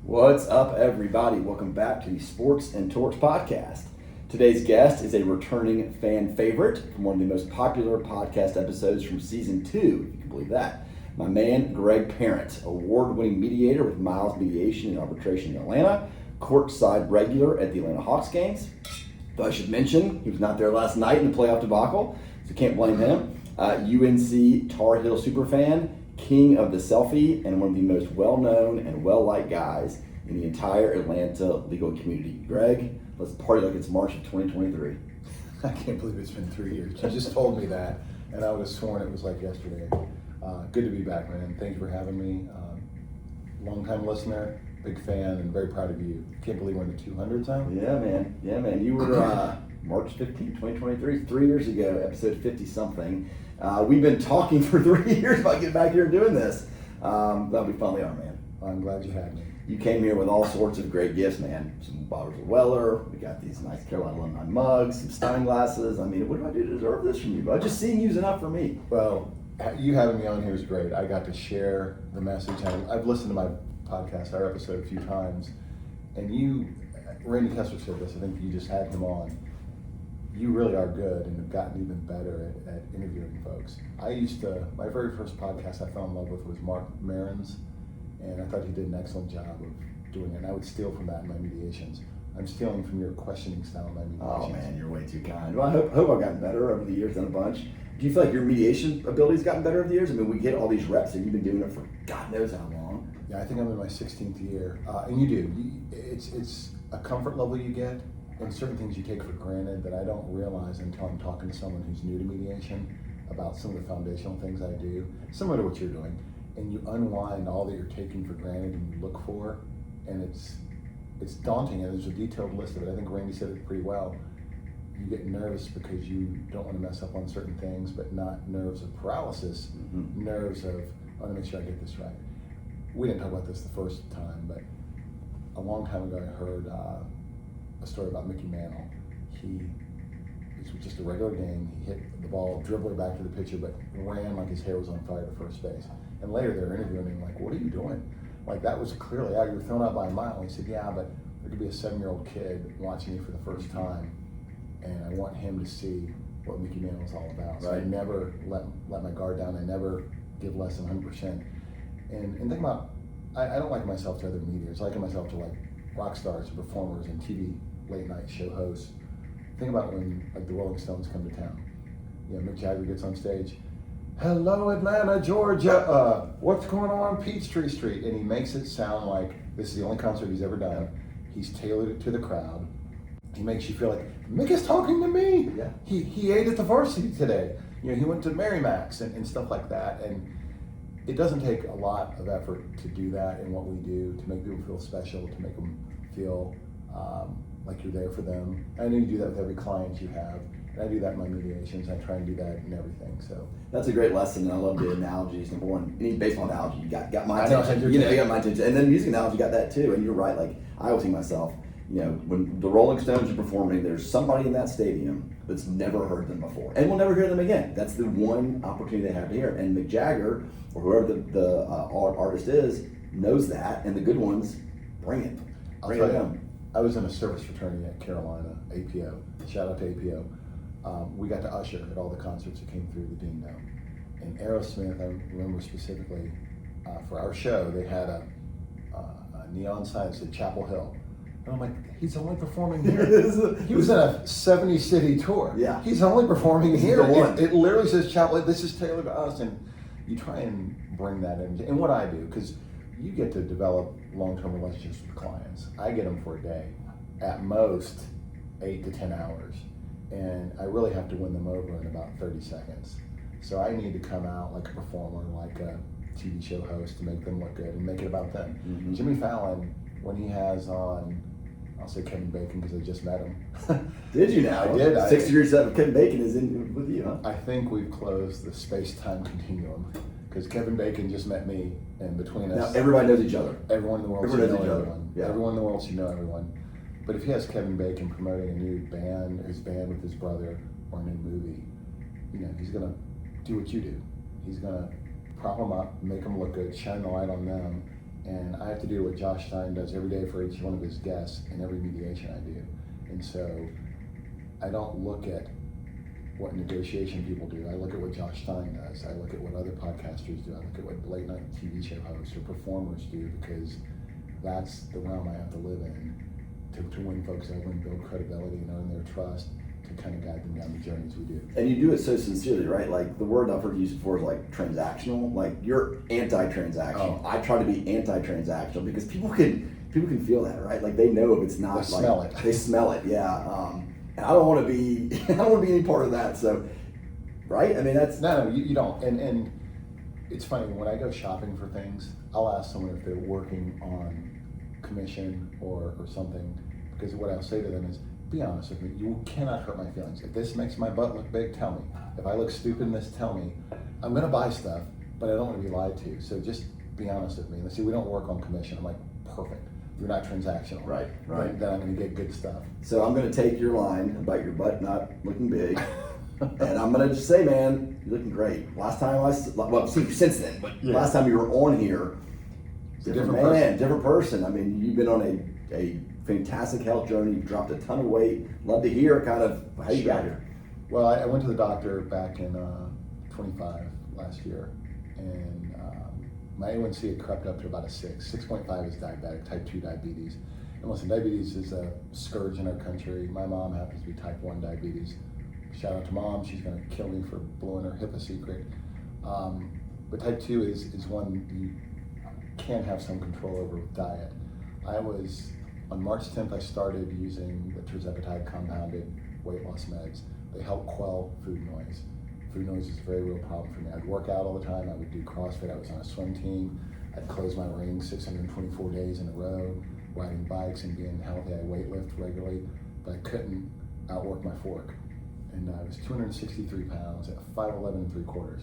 What's up, everybody? Welcome back to the Sports N Torts podcast. Today's guest is a returning fan favorite from one of the most popular podcast episodes from season 2, if you can believe that. My man, Greg Parent, award-winning mediator with Miles Mediation and Arbitration in Atlanta, courtside regular at the Atlanta Hawks games. Though I should mention, he was not there last night in the playoff debacle, so can't blame him. UNC Tar Heel superfan, king of the selfie, and one of the most well-known and well-liked guys in the entire Atlanta legal community. Greg, let's party like it's March of 2023. I can't believe it's been 3 years. You just told me that, and I would have sworn it was like yesterday. Good to be back, man. Thank you for having me. Long-time listener, big fan, and very proud of you. Can't believe we're in the 200s now. Yeah, man. You were March 15, 2023, 3 years ago, episode 50-something. We've been talking for 3 years about getting back here and doing this. But we finally are, man. I'm glad you had me. You came here with all sorts of great gifts, man. Some bottles of Weller. We got these nice Carolina alumni mugs, some Stein glasses. I mean, what do I do to deserve this from you? But just seeing you's enough for me. Well, you having me on here is great. I got to share the message. I've listened to my podcast, our episode, a few times. And you, Randy Kessler said this, I think you just had him on. You really are good and have gotten even better at interviewing folks. My very first podcast I fell in love with was Mark Maron's, and I thought he did an excellent job of doing it. And I would steal from that in my mediations. I'm stealing from your questioning style in my mediations. Oh man, you're way too kind. Well, I hope I've gotten better over the years, done a bunch. Do you feel like your mediation ability's gotten better over the years? I mean, we get all these reps and you've been doing it for God knows how long. Yeah, I think I'm in my 16th year. And you do. It's a comfort level you get. And certain things you take for granted that I don't realize until I'm talking to someone who's new to mediation about some of the foundational things I do, similar to what you're doing, and you unwind all that you're taking for granted and you look for, and it's daunting, and there's a detailed list of it. I think Randy said it pretty well. You get nervous because you don't want to mess up on certain things, but not nerves of paralysis, nerves of, I want to make sure I get this right. We didn't talk about this the first time, but a long time ago I heard a story about Mickey Mantle. It was just a regular game. He hit the ball, dribbled it back to the pitcher, but ran like his hair was on fire to first base. And later they were interviewing him like, what are you doing? Like that was clearly out. You were thrown out by a mile. And he said, yeah, but there could be a 7-year-old kid watching you for the first time, and I want him to see what Mickey Mantle's all about. So I never let my guard down. I never give less than 100%. And think about, I don't like myself to other mediators. I like myself to like rock stars and performers and TV late night show hosts. Think about when like the Rolling Stones come to town. Mick Jagger gets on stage. Hello, Atlanta, Georgia. What's going on Peachtree Street? And he makes it sound like this is the only concert he's ever done. He's tailored it to the crowd. He makes you feel like Mick is talking to me. Yeah. He ate at the Varsity today. He went to Merrimack's and stuff like that. And it doesn't take a lot of effort to do that in what we do, to make people feel special, to make them feel like you're there for them. I know you do that with every client you have. And I do that in my mediations. I try and do that in everything. So that's a great lesson, and I love the analogies. Number one, any baseball analogy, you got my attention. You got my attention. And then music analogy, got that too. And you're right. Like I always think to myself, when the Rolling Stones are performing, there's somebody in that stadium that's never heard them before, and will never hear them again. That's the one opportunity they have to hear. And Mick Jagger or whoever the artist is knows that, and the good ones bring it. Bring it home. I was in a service fraternity at Carolina, APO. Shout out to APO. We got to usher at all the concerts that came through the Dean Dome. And Aerosmith, I remember specifically, for our show, they had a neon sign that said Chapel Hill. And I'm like, he's only performing here. He was in a 70-city tour. Yeah. He's only performing here. It literally says Chapel Hill. This is tailored to us. And you try and bring that in. And what I do, because you get to develop long-term relationships with clients. I get them for a day, at most 8 to 10 hours. And I really have to win them over in about 30 seconds. So I need to come out like a performer, like a TV show host to make them look good and make it about them. Mm-hmm. Jimmy Fallon, when he has on, I'll say Kevin Bacon because I just met him. Did you now? I did. 6 degrees of Kevin Bacon is in with you, huh? I think we've closed the space-time continuum because Kevin Bacon just met me, and between us, now everybody knows each other. Everyone in the world should know everyone. Yeah. Everyone in the world should know everyone. But if he has Kevin Bacon promoting a new band, his band with his brother, or a new movie, he's gonna do what you do. He's gonna prop them up, make them look good, shine the light on them, And I have to do what Josh Stein does every day for each one of his guests in every mediation I do. And so I don't look at what negotiation people do. I look at what Josh Stein does. I look at what other podcasters do. I look at what late night TV show hosts or performers do, because that's the realm I have to live in to win folks over and build credibility and earn their trust, to kind of guide them down the journeys we do. And you do it so sincerely, right? Like the word I've heard used before is like transactional. Like you're anti-transactional. I try to be anti-transactional because people can feel that, right? Like they know if it's not, they smell it. They smell it, yeah. And I don't want to be any part of that. So, right? I mean, that's no, you don't. And it's funny, when I go shopping for things, I'll ask someone if they're working on commission or something, because what I'll say to them is, be honest with me, you cannot hurt my feelings. If this makes my butt look big, tell me. If I look stupid in this, tell me. I'm gonna buy stuff, but I don't want to be lied to. So just be honest with me. Let's see, we don't work on commission. I'm like, perfect. You're not transactional. Right. Then I'm gonna get good stuff. So I'm gonna take your line about your butt not looking big, and I'm gonna just say, man, you're looking great. Last time I've seen you since then, but last time you were on here, different person. I mean, you've been on a fantastic health journey. You've dropped a ton of weight. Love to hear kind of how you got here. Well, I went to the doctor back in 25 last year, and my A1C had crept up to about a 6. 6.5 is diabetic, type 2 diabetes. And listen, diabetes is a scourge in our country. My mom happens to be type 1 diabetes. Shout out to mom, she's gonna kill me for blowing her HIPAA secret. But type 2 is one you can have some control over with diet. On March 10th, I started using the tirzepatide compounded weight loss meds. They help quell food noise. Food noise is a very real problem for me. I'd work out all the time. I would do CrossFit. I was on a swim team. I'd close my ring 624 days in a row, riding bikes and being healthy. I weightlift regularly, but I couldn't outwork my fork. And I was 263 pounds at 5'11 3/4.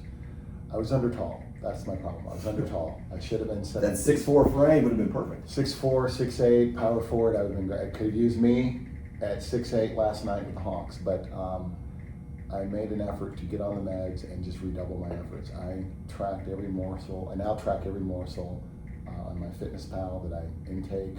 I was under tall. That's my problem. I was under tall. I should have been 7. That 6'4" frame would have been perfect. 6'4", 6'8", power forward. I would have been great. I could have used me at 6'8" last night with the Hawks, but I made an effort to get on the meds and just redouble my efforts. I tracked every morsel. I now track every morsel on my FitnessPal that I intake.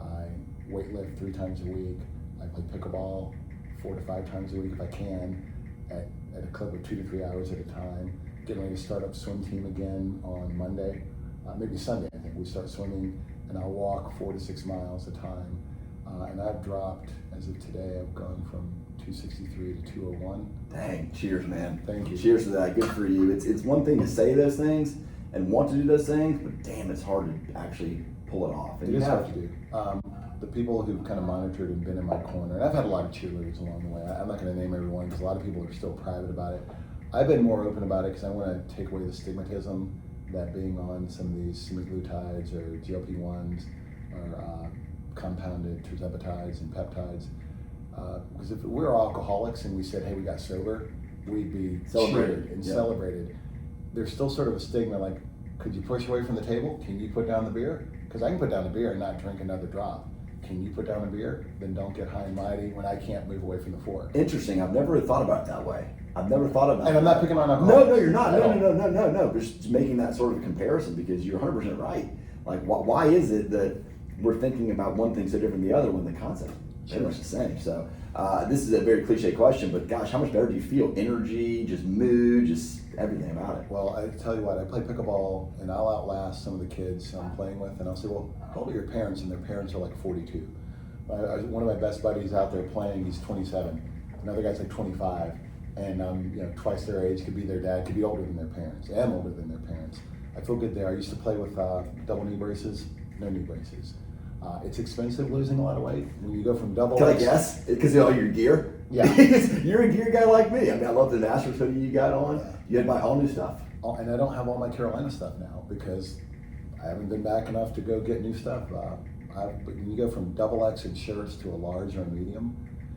I weightlift 3 times a week. I play pickleball 4 to 5 times a week if I can, at a clip of 2 to 3 hours at a time. Getting ready to start up swim team again on Monday, maybe Sunday. I think we start swimming, and I'll walk 4 to 6 miles a time. And I've dropped, as of today, I've gone from 263 to 201. Dang, cheers, man. Thank you. Cheers to that. Good for you. It's one thing to say those things and want to do those things, but damn, it's hard to actually pull it off. And it is hard to do. The people who've kind of monitored and been in my corner, and I've had a lot of cheerleaders along the way. I'm not going to name everyone because a lot of people are still private about it. I've been more open about it because I want to take away the stigmatism that being on some of these semaglutides or GLP-1s or compounded tirzepatides and peptides. Because if we were alcoholics and we said, hey, we got sober, we'd be cheered and celebrated. There's still sort of a stigma like, could you push away from the table? Can you put down the beer? Because I can put down the beer and not drink another drop. Can you put down a beer? Then don't get high and mighty when I can't move away from the fork. Interesting. I've never thought about it that way. I've never thought about it. And I'm not picking on alcohol. No, you're not. No. Just making that sort of comparison because you're 100% right. Like, why is it that we're thinking about one thing so different than the other when the concept is pretty much the same? So this is a very cliche question, but gosh, how much better do you feel? Energy, just mood, just everything about it. Well, I tell you what, I play pickleball and I'll outlast some of the kids I'm playing with, and I'll say, well, how old are your parents? And their parents are like 42. One of my best buddies out there playing, he's 27. Another guy's like 25. And I'm twice their age, could be their dad, could be older than their parents. I am older than their parents. I feel good there. I used to play with double knee braces, no knee braces. It's expensive losing a lot of weight. When you go from double... Can I guess? Because of all your gear? Yeah. You're a gear guy like me. I mean, I love the Nationals hoodie you got on. You had to buy all new stuff. And I don't have all my Carolina stuff now because I haven't been back enough to go get new stuff. When you go from double X in shirts to a large or a medium,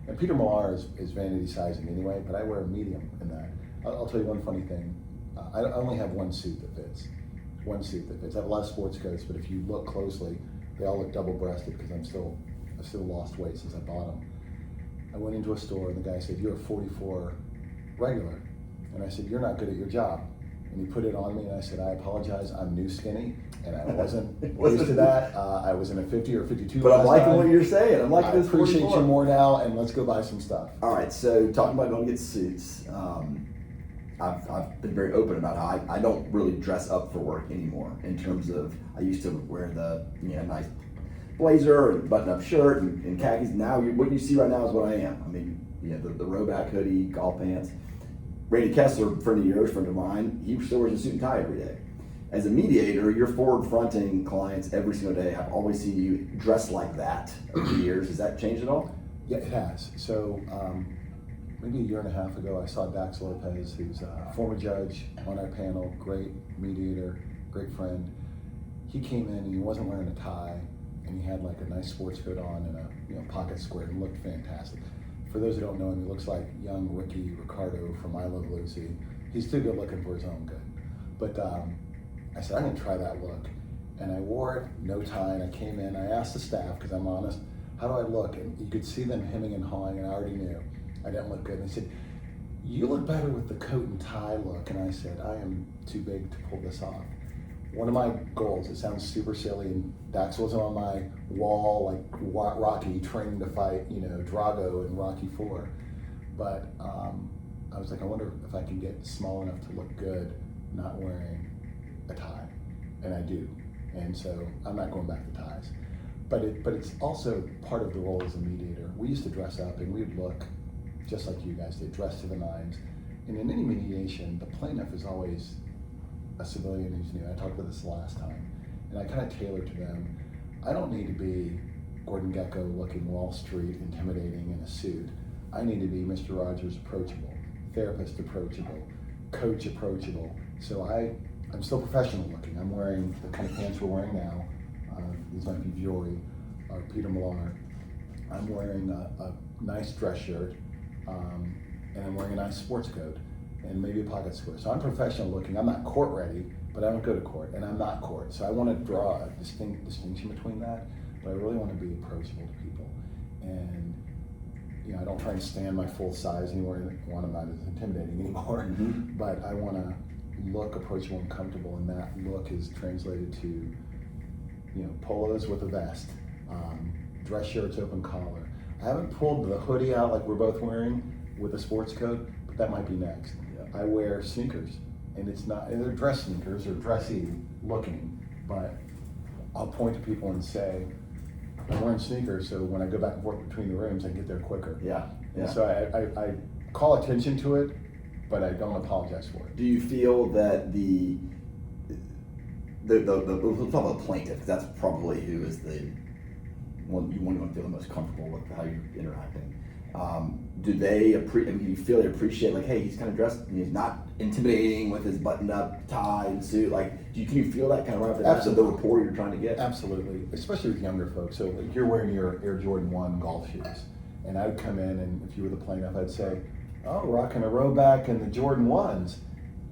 and Peter Millar is vanity sizing anyway, but I wear a medium in that. I'll tell you one funny thing. I only have one suit that fits. One suit that fits. I have a lot of sports coats, but if you look closely, they all look double-breasted because I've still lost weight since I bought them. I went into a store and the guy said, "You're a 44 regular." And I said, "You're not good at your job." And he put it on me, and I said, I apologize, I'm new skinny, and I wasn't used to that. I was in a 50 or 52 But I'm liking time. what you're saying. I'm liking I this appreciate 44. you more now, and let's go buy some stuff. All right, so talking about going to get suits, I've been very open about how I don't really dress up for work anymore. In terms of, I used to wear the nice blazer and button-up shirt and khakis. Now, what you see right now is what I am. I mean, the row-back hoodie, golf pants. Randy Kessler, friend of yours, friend of mine, he still wears a suit and tie every day. As a mediator, you're forward-fronting clients every single day. I've always seen you dressed like that over the years. Has that changed at all? Yeah, it has. So maybe a year and a half ago, I saw Dax Lopez, who's a former judge on our panel, great mediator, great friend. He came in and he wasn't wearing a tie, and he had like a nice sports coat on and a pocket square, and looked fantastic. For those who don't know him, he looks like young Ricky Ricardo from I Love Lucy. He's too good looking for his own good. But I said, I'm gonna try that look. And I wore it, no tie, and I came in, I asked the staff, because I'm honest, how do I look? And you could see them hemming and hawing, and I already knew I didn't look good. And they said, you look better with the coat and tie look. And I said, I am too big to pull this off. One of my goals, it sounds super silly, and Dax wasn't on my wall like Rocky training to fight, Drago in Rocky IV. But I was like, I wonder if I can get small enough to look good not wearing a tie. And I do. And so I'm not going back to ties. But it's also part of the role as a mediator. We used to dress up and we'd look just like you guys did, dressed to the nines. And in any mediation, the plaintiff is always a civilian who's new. I talked about this last time. And I kind of tailor to them. I don't need to be Gordon Gekko looking Wall Street intimidating in a suit. I need to be Mr. Rogers approachable, therapist approachable, coach approachable. So I'm still professional looking. I'm wearing the kind of pants we're wearing now. These might be Jory or Peter Millar. I'm wearing a nice dress shirt, and I'm wearing a nice sports coat and maybe a pocket square. So I'm professional looking. I'm not court ready, but I don't go to court, and I'm not court. So I want to draw a distinction between that, but I really want to be approachable to people. And I don't try and stand my full size anymore. One, I'm not as intimidating anymore, but I want to look approachable and comfortable, and that look is translated to polos with a vest, dress shirts, open collar. I haven't pulled the hoodie out like we're both wearing with a sports coat, but that might be next. Yeah. I wear sneakers, and they're dress sneakers or dressy looking, but I'll point to people and say, I'm wearing sneakers, so when I go back and forth between the rooms, I get there quicker. Yeah. And so I call attention to it, but I don't apologize for it. Do you feel that we'll talk about the plaintiff, because that's probably who is the one you want to feel the most comfortable with how you're interacting. Do you feel they appreciate, like, hey, he's kind of dressed, he's not intimidating with his buttoned-up tie and suit? Like, can you feel that kind of right off the bat, the rapport you're trying to get? Absolutely, especially with younger folks. So like, you're wearing your Air Jordan 1 golf shoes, and I'd come in, and if you were the plaintiff, I'd say, oh, rocking a row back and the Jordan 1s.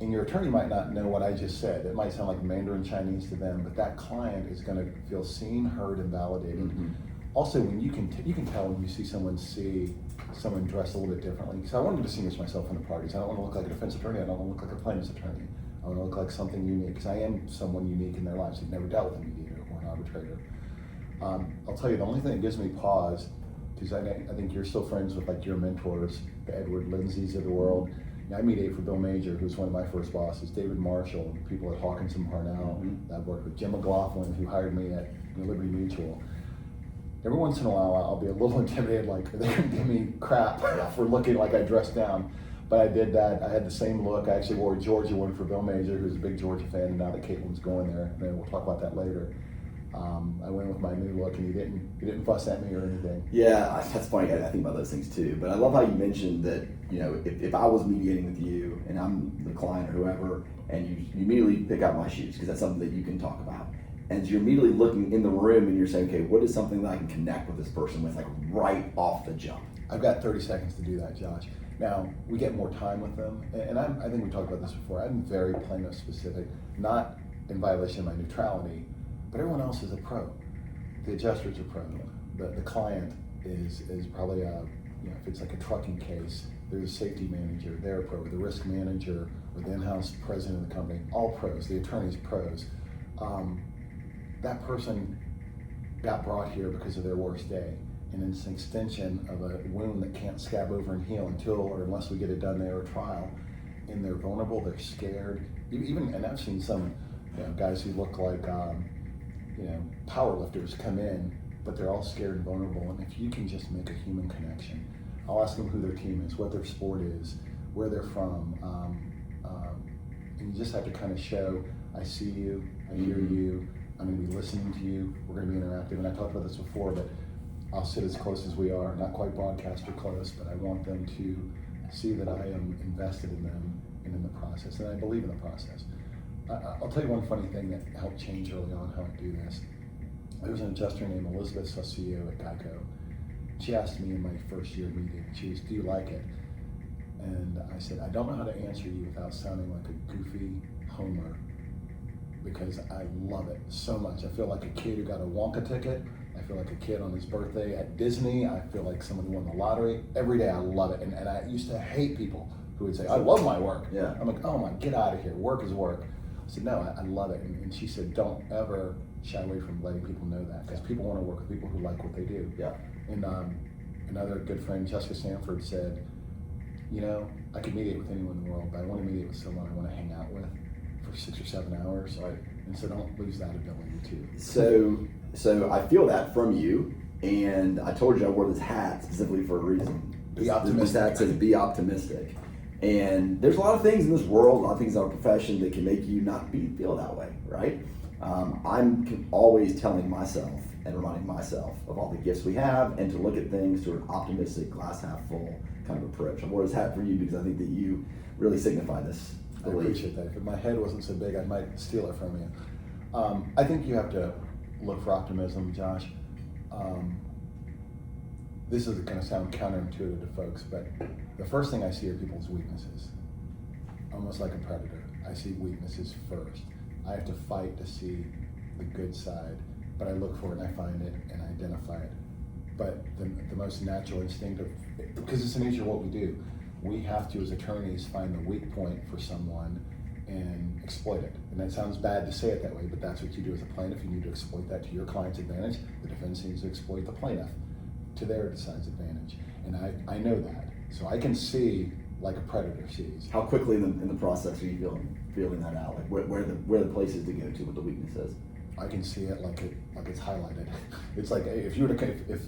And your attorney might not know what I just said. It might sound like Mandarin Chinese to them, but that client is going to feel seen, heard, and validated. Also, when you can tell when you see someone dressed a little bit differently. Because I want to distinguish myself from the parties. I don't want to look like a defense attorney. I don't want to look like a plaintiff's attorney. I want to look like something unique, because I am someone unique in their lives. They've never dealt with a mediator or an arbitrator. I'll tell you, the only thing that gives me pause, because I think you're still friends with like your mentors, the Edward Lindsays of the world. I mediate for Bill Major, who's one of my first bosses, David Marshall, people at Hawkins and Parnell. I've worked with Jim McLaughlin, who hired me at Liberty Mutual. Every once in a while, I'll be a little intimidated, like they're gonna give me crap for looking like I dressed down. But I did that. I had the same look. I actually wore a Georgia one for Bill Major, who's a big Georgia fan, and now that Caitlin's going there, and we'll talk about that later. I went with my new look, and he didn't fuss at me or anything. Yeah, that's funny. I think about those things too. But I love how you mentioned that, if I was mediating with you and I'm the client or whoever, and you immediately pick out my shoes, because that's something that you can talk about. And you're immediately looking in the room and you're saying, okay, what is something that I can connect with this person with, like right off the jump? I've got 30 seconds to do that, Josh. Now, we get more time with them, and I think we talked about this before. I'm very plaintiff specific, not in violation of my neutrality, but everyone else is a pro. The adjuster's a pro. The client is probably if it's like a trucking case, there's a safety manager, they're a pro. The risk manager or the in-house president of the company, all pros, the attorney's pros. That person got brought here because of their worst day, and it's an extension of a wound that can't scab over and heal until or unless we get it done there at trial. And they're vulnerable, they're scared. Even, and I've seen some guys who look like power lifters come in, but they're all scared and vulnerable. And if you can just make a human connection, I'll ask them who their team is, what their sport is, where they're from, and you just have to kind of show, I see you, I hear you, I'm going to be listening to you, we're going to be interactive. And I talked about this before, but I'll sit as close as we are, not quite broadcaster close, but I want them to see that I am invested in them and in the process, and I believe in the process. I'll tell you one funny thing that helped change early on how I do this. There was an adjuster named Elizabeth Saucio at Geico. She asked me in my first year meeting, she was, do you like it? And I said, I don't know how to answer you without sounding like a goofy homer, because I love it so much. I feel like a kid who got a Wonka ticket. I feel like a kid on his birthday at Disney. I feel like someone who won the lottery. Every day I love it. And I used to hate people who would say, I love my work. Yeah. I'm like, oh my, get out of here. Work is work. I said, no, I love it. And she said, don't ever shy away from letting people know that, because people want to work with people who like what they do. Yeah. And another good friend, Jessica Stanford, said, I could mediate with anyone in the world, but I want to mediate with someone I want to hang out with for 6 or 7 hours. Right. And so don't lose that ability too. So I feel that from you, and I told you I wore this hat specifically for a reason. Be optimistic. This hat says be optimistic. And there's a lot of things in this world, a lot of things in our profession that can make you not feel that way, right? I'm always telling myself and reminding myself of all the gifts we have, and to look at things through an optimistic, glass half full kind of approach. I wore this hat for you because I think that you really signify this belief. I appreciate that. If my head wasn't so big, I might steal it from you. I think you have to look for optimism, Josh. This is going to sound counterintuitive to folks, but the first thing I see are people's weaknesses. Almost like a predator. I see weaknesses first. I have to fight to see the good side, but I look for it and I find it and I identify it. But the most natural instinct because it's the nature of what we do, we have to, as attorneys, find the weak point for someone and exploit it. And that sounds bad to say it that way, but that's what you do as a plaintiff. You need to exploit that to your client's advantage. The defense needs to exploit the plaintiff to their side's advantage. And I know that. So I can see like a predator sees. How quickly in the process are you feeling that out? Like where the places to go to, what the weakness is? I can see it like it's highlighted. It's like if you were to, if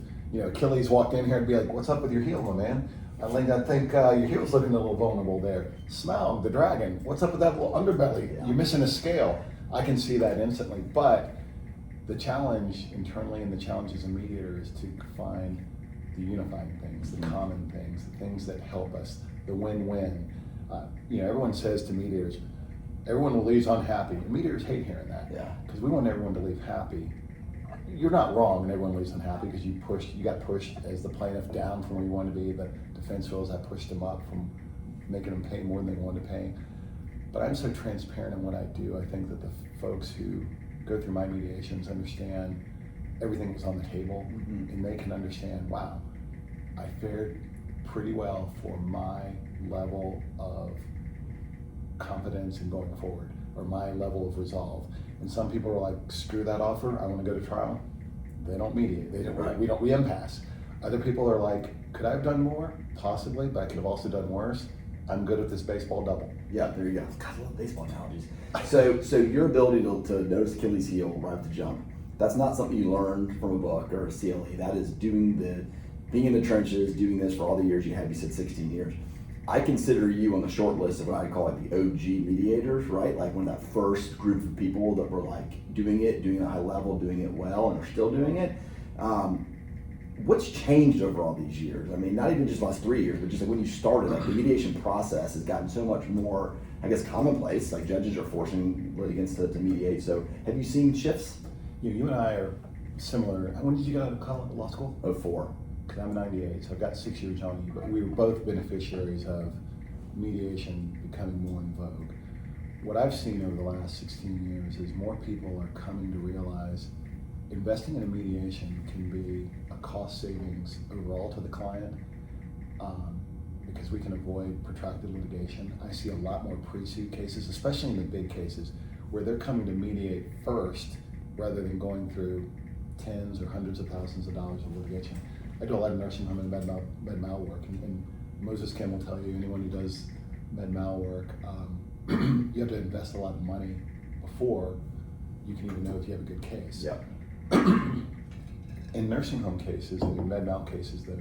Achilles walked in here and be like, "What's up with your heel, my man?" I think your heel's looking a little vulnerable there. Smell the dragon. What's up with that little underbelly? Yeah. You're missing a scale. I can see that instantly. But the challenge internally and the challenge as a mediator is to find the unifying things, the common things, the things that help us, the win-win. Everyone says to mediators, everyone leaves unhappy. And mediators hate hearing that. Yeah. Because we want everyone to leave happy. You're not wrong when everyone leaves unhappy, because you got pushed as the plaintiff down from where you wanted to be. The defense feels I pushed them up from making them pay more than they wanted to pay. But I'm so transparent in what I do. I think that the folks who go through my mediations understand everything was on the table, and they can understand, wow, I fared pretty well for my level of confidence in going forward, or my level of resolve. And some people are like, screw that offer, I want to go to trial. They don't mediate. We impasse. Other people are like, could I have done more? Possibly, but I could have also done worse. I'm good at this baseball double. Yeah, there you go. God, I love baseball analogies. So your ability to notice Achilles' heel right off the jump, that's not something you learned from a book or a CLE. That is being in the trenches, doing this for all the years you had. You said 16 years. I consider you on the short list of what I call like the OG mediators, right? Like one of that first group of people that were like doing it at a high level, doing it well, and are still doing it. What's changed over all these years? I mean, not even just the last 3 years, but just like when you started, like the mediation process has gotten so much more, I guess, commonplace. Like judges are forcing litigants to mediate. So have you seen shifts? You and I are similar. When did you get out of college, law school? 04. Because I'm 98, so I've got 6 years on you. But we were both beneficiaries of mediation becoming more in vogue. What I've seen over the last 16 years is more people are coming to realize investing in a mediation can be a cost savings overall to the client, because we can avoid protracted litigation. I see a lot more pre-suit cases, especially in the big cases, where they're coming to mediate first rather than going through tens or hundreds of thousands of dollars of litigation. I do a lot of nursing home and med mal work, and Moses Kim will tell you, anyone who does med mal work, you have to invest a lot of money before you can even know if you have a good case. Yeah. In nursing home cases and in med mal cases, though,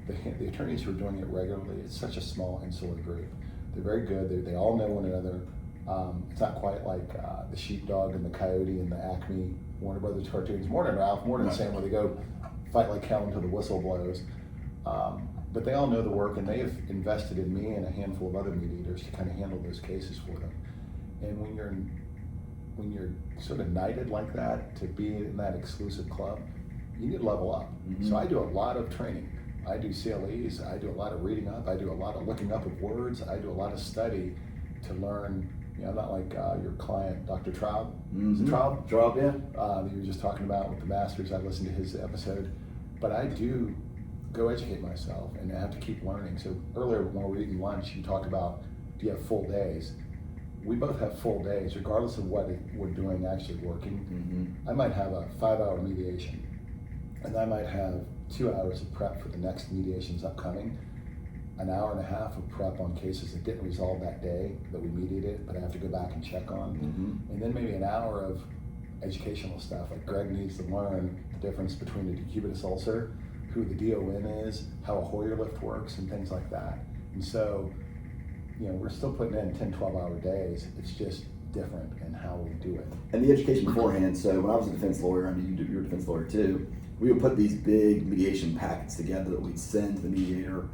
the attorneys who are doing it regularly, it's such a small insular group. They're very good. They all know one another. It's not quite like the sheepdog and the coyote and the Acme Warner Brothers cartoons. Morning, Ralph. Morning, Sam, where they go fight like hell until the whistle blows. But they all know the work, and they have invested in me and a handful of other mediators to kind of handle those cases for them. And when you're sort of knighted like that to be in that exclusive club, you need to level up. Mm-hmm. So I do a lot of training. I do CLEs, I do a lot of reading up, I do a lot of looking up of words, I do a lot of study to learn. I'm not like your client, Dr. Traub. Mm-hmm. Is it Traub? Traub, yeah. That you were just talking about with the Masters. I listened to his episode. But I do go educate myself, and I have to keep learning. So earlier when we were eating lunch, you talked about, do you have full days? We both have full days, regardless of what we're doing actually working. Mm-hmm. I might have a 5-hour mediation, and I might have 2 hours of prep for the next mediations upcoming, an hour and a half of prep on cases that didn't resolve that day that we mediated, but I have to go back and check on, mm-hmm. and then maybe an hour of educational stuff, like Greg needs to learn the difference between a decubitus ulcer, who the DON is, how a Hoyer lift works, and things like that. And so, we're still putting in 10, 12-hour days. It's just different in how we do it. And the education beforehand, so when I was a defense lawyer, you're a defense lawyer too, we would put these big mediation packets together that we'd send to the mediator,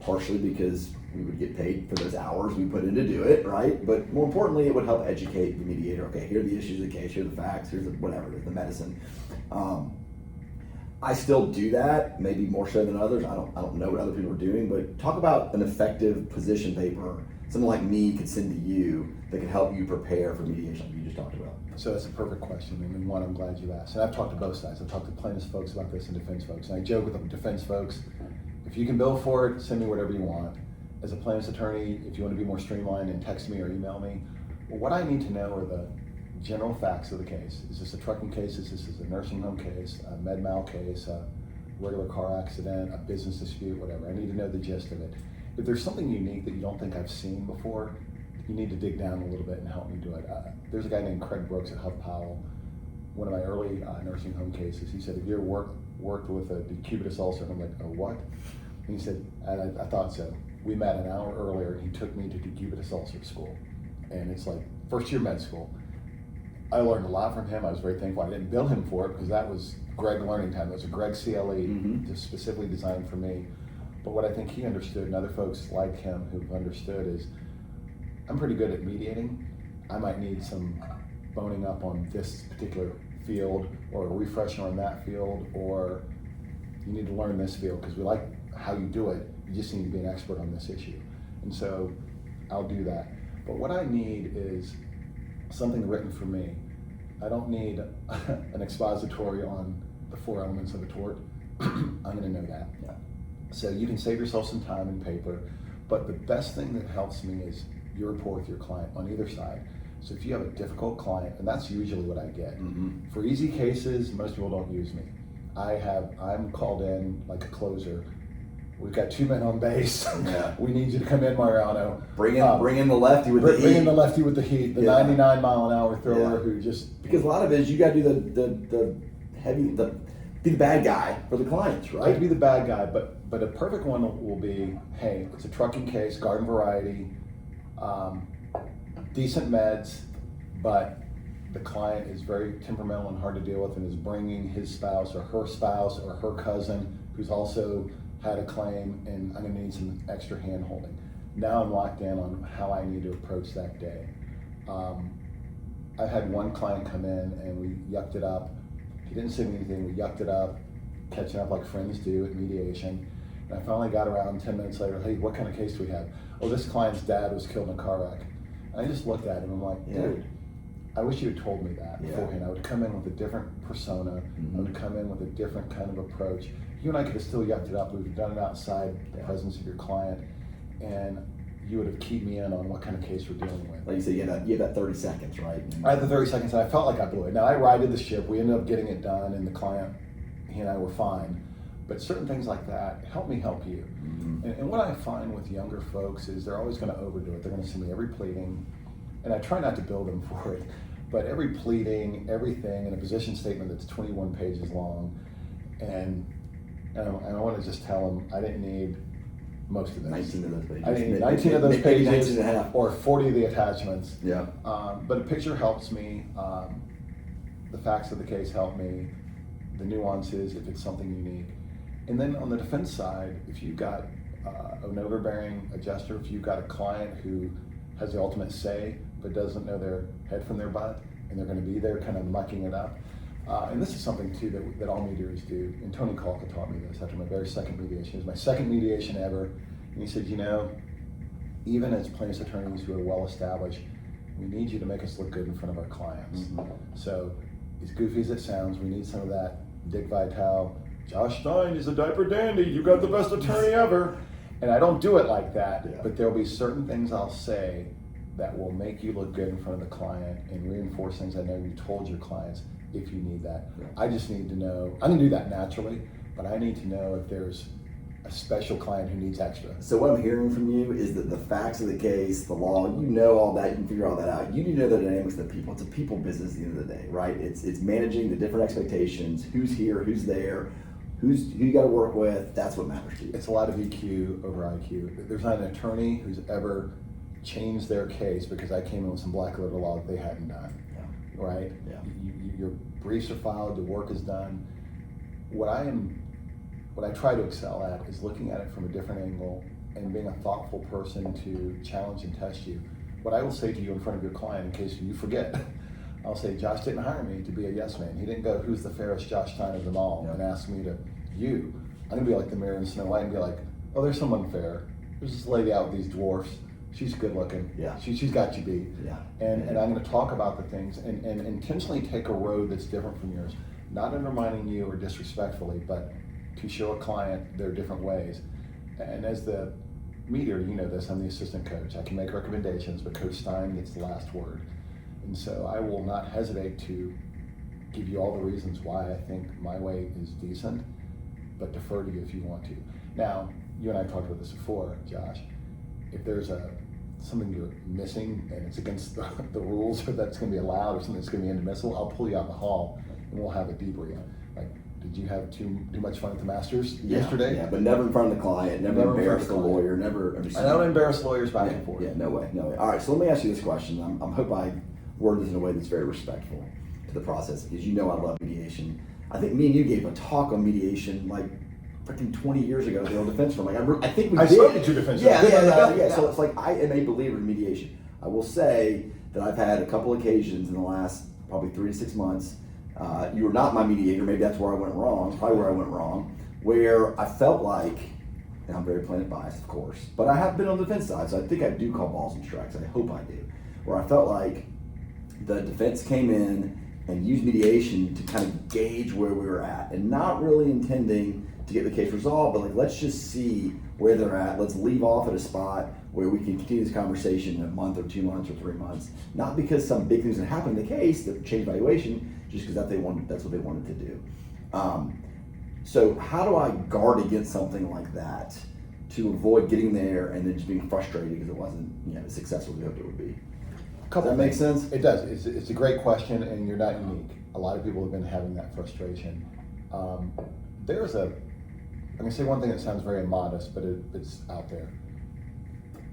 partially because we would get paid for those hours we put in to do it, right? But more importantly, it would help educate the mediator. Okay, here are the issues of the case, here are the facts, here's the medicine. I still do that, maybe more so than others. I don't know what other people are doing, but talk about an effective position paper someone like me could send to you that could help you prepare for mediation like you just talked about. So that's a perfect question, and one I'm glad you asked. And I've talked to both sides. I've talked to plaintiffs folks about this and defense folks. And I joke with the defense folks, if you can bill for it, send me whatever you want. As a plaintiff's attorney, if you want to be more streamlined, and text me or email me. Well, what I need to know are the general facts of the case. Is this a trucking case? Is this a nursing home case, a med mal case, a regular car accident, a business dispute, whatever? I need to know the gist of it. If there's something unique that you don't think I've seen before, you need to dig down a little bit and help me do it. There's a guy named Craig Brooks at Huff Powell, one of my early nursing home cases. He said, have you ever worked with a decubitus ulcer? And I'm like, oh, what? And he said, I thought so. We met an hour earlier, and he took me to decubitus ulcer school. And it's like first year med school. I learned a lot from him. I was very thankful. I didn't bill him for it because that was Greg learning time. It was a Greg CLE, mm-hmm. just specifically designed for me. But what I think he understood, and other folks like him who've understood, is I'm pretty good at mediating. I might need some boning up on this particular field, or a refresher on that field, or you need to learn this field because we like how you do it. You just need to be an expert on this issue. And so I'll do that. But what I need is something written for me. I don't need an expository on the 4 elements of a tort. I'm going to know that. Yeah. So you can save yourself some time and paper, but the best thing that helps me is your rapport with your client on either side. So if you have a difficult client, and that's usually what I get. Mm-hmm. For easy cases, most people don't use me. I'm called in like a closer. We've got 2 men on base. Yeah. We need you to come in, Mariano. Bring in the lefty with the heat. Bring in the lefty with the heat, the 99-mile-an-hour thrower who just... Because a lot of it is you got to do be the bad guy for the clients, right? I have to be the bad guy, but a perfect one will be, hey, it's a trucking case, garden variety, decent meds, but the client is very temperamental and hard to deal with and is bringing his spouse or her cousin who's also had a claim, and I'm going to need some extra hand holding. Now I'm locked in on how I need to approach that day. I had one client come in and we yucked it up. He didn't say anything, we yucked it up, catching up like friends do at mediation. And I finally got around 10 minutes later, hey, what kind of case do we have? Oh, this client's dad was killed in a car wreck. And I just looked at him, I'm like, dude, I wish you had told me that Yeah. beforehand. I would come in with a different persona. Mm-hmm. I would come in with a different kind of approach. You and I could have still yucked it up. We've done it outside the presence of your client, and you would have keyed me in on what kind of case we're dealing with. Like you said, you had that 30 seconds, right? I had the 30 seconds, and I felt like I blew it. Now, I righted the ship. We ended up getting it done, and the client, he and I were fine. But certain things like that help me help you. Mm-hmm. And what I find with younger folks is they're always going to overdo it. They're going to send me every pleading, and I try not to bill them for it. But every pleading, everything in a position statement that's 21 pages long, and I want to just tell them I didn't need most of this. 19 of those pages. I didn't need 19 of those pages 19 and a half. or 40 of the attachments. Yeah. But a picture helps me. The facts of the case help me. The nuances, if it's something unique. And then on the defense side, if you've got an overbearing adjuster, if you've got a client who has the ultimate say but doesn't know their head from their butt, and they're going to be there kind of mucking it up. And this is something too that all mediators do. And Tony Kalka taught me this after my very second mediation. It was my second mediation ever. And he said, even as plaintiffs' attorneys who are well established, we need you to make us look good in front of our clients. Mm-hmm. So as goofy as it sounds, we need some of that Dick Vitale, Josh Stein is a diaper dandy, you got the best attorney ever. And I don't do it like that, but there'll be certain things I'll say that will make you look good in front of the client and reinforce things I know you told your clients if you need that. Yeah. I just need to know, I can do that naturally, but I need to know if there's a special client who needs extra. So what I'm hearing from you is that the facts of the case, the law, you know all that, you can figure all that out. You need to know the dynamics of the people. It's a people business at the end of the day, right? It's managing the different expectations, who's here, who's there, who you got to work with. That's what matters to you. It's a lot of EQ over IQ. There's not an attorney who's ever changed their case because I came in with some black letter law that they hadn't done, right? Yeah. Your briefs are filed, your work is done. What I try to excel at is looking at it from a different angle and being a thoughtful person to challenge and test you. What I will say to you in front of your client, in case you forget, I'll say, Josh didn't hire me to be a yes man. He didn't go, who's the fairest Josh Stein of them all, and ask me to, I'm gonna be like the mirror in Snow White and be like, oh, there's someone fair. There's this lady out with these dwarfs. She's good looking. Yeah. She's got you beat. Yeah. And I'm gonna talk about the things and intentionally take a road that's different from yours. Not undermining you or disrespectfully, but to show a client their different ways. And as the mediator, you know this, I'm the assistant coach. I can make recommendations, but Coach Stein gets the last word. And so I will not hesitate to give you all the reasons why I think my way is decent, but defer to you if you want to. Now, you and I talked about this before, Josh. If there's something you're missing and it's against the rules or that's going to be allowed or something that's going to be inadmissible, I'll pull you out in the hall and we'll have a debrief. Like, did you have too much fun at the Masters yesterday? Yeah, but never in front of the client, never embarrass the lawyer, never. I don't embarrass lawyers back and forth. Yeah, no way. All right, so let me ask you this question. I hope I word this in a way that's very respectful to the process, because you know I love mediation. I think me and you gave a talk on mediation like freaking 20 years ago at the old defense firm. I think we did. I spoke to two defense firms. Yeah. So it's like I am a believer in mediation. I will say that I've had a couple occasions in the last probably 3 to 6 months. You were not my mediator. Maybe that's where I went wrong. Probably where I went wrong. Where I felt like, and I'm very plaintiff biased, of course, but I have been on the defense side, so I think I do call balls and strikes. I hope I do. Where I felt like the defense came in and used mediation to kind of gauge where we were at, and not really intending to get the case resolved, but like, let's just see where they're at. Let's leave off at a spot where we can continue this conversation in a month or 2 months or 3 months. Not because some big thing's gonna happen in the case that change valuation, just because that's what they wanted to do. So how do I guard against something like that to avoid getting there and then just being frustrated because it wasn't as successful as we hoped it would be? Does that make sense? It does. It's a great question, and you're not unique. A lot of people have been having that frustration. I'm going to say one thing that sounds very modest, but it's out there.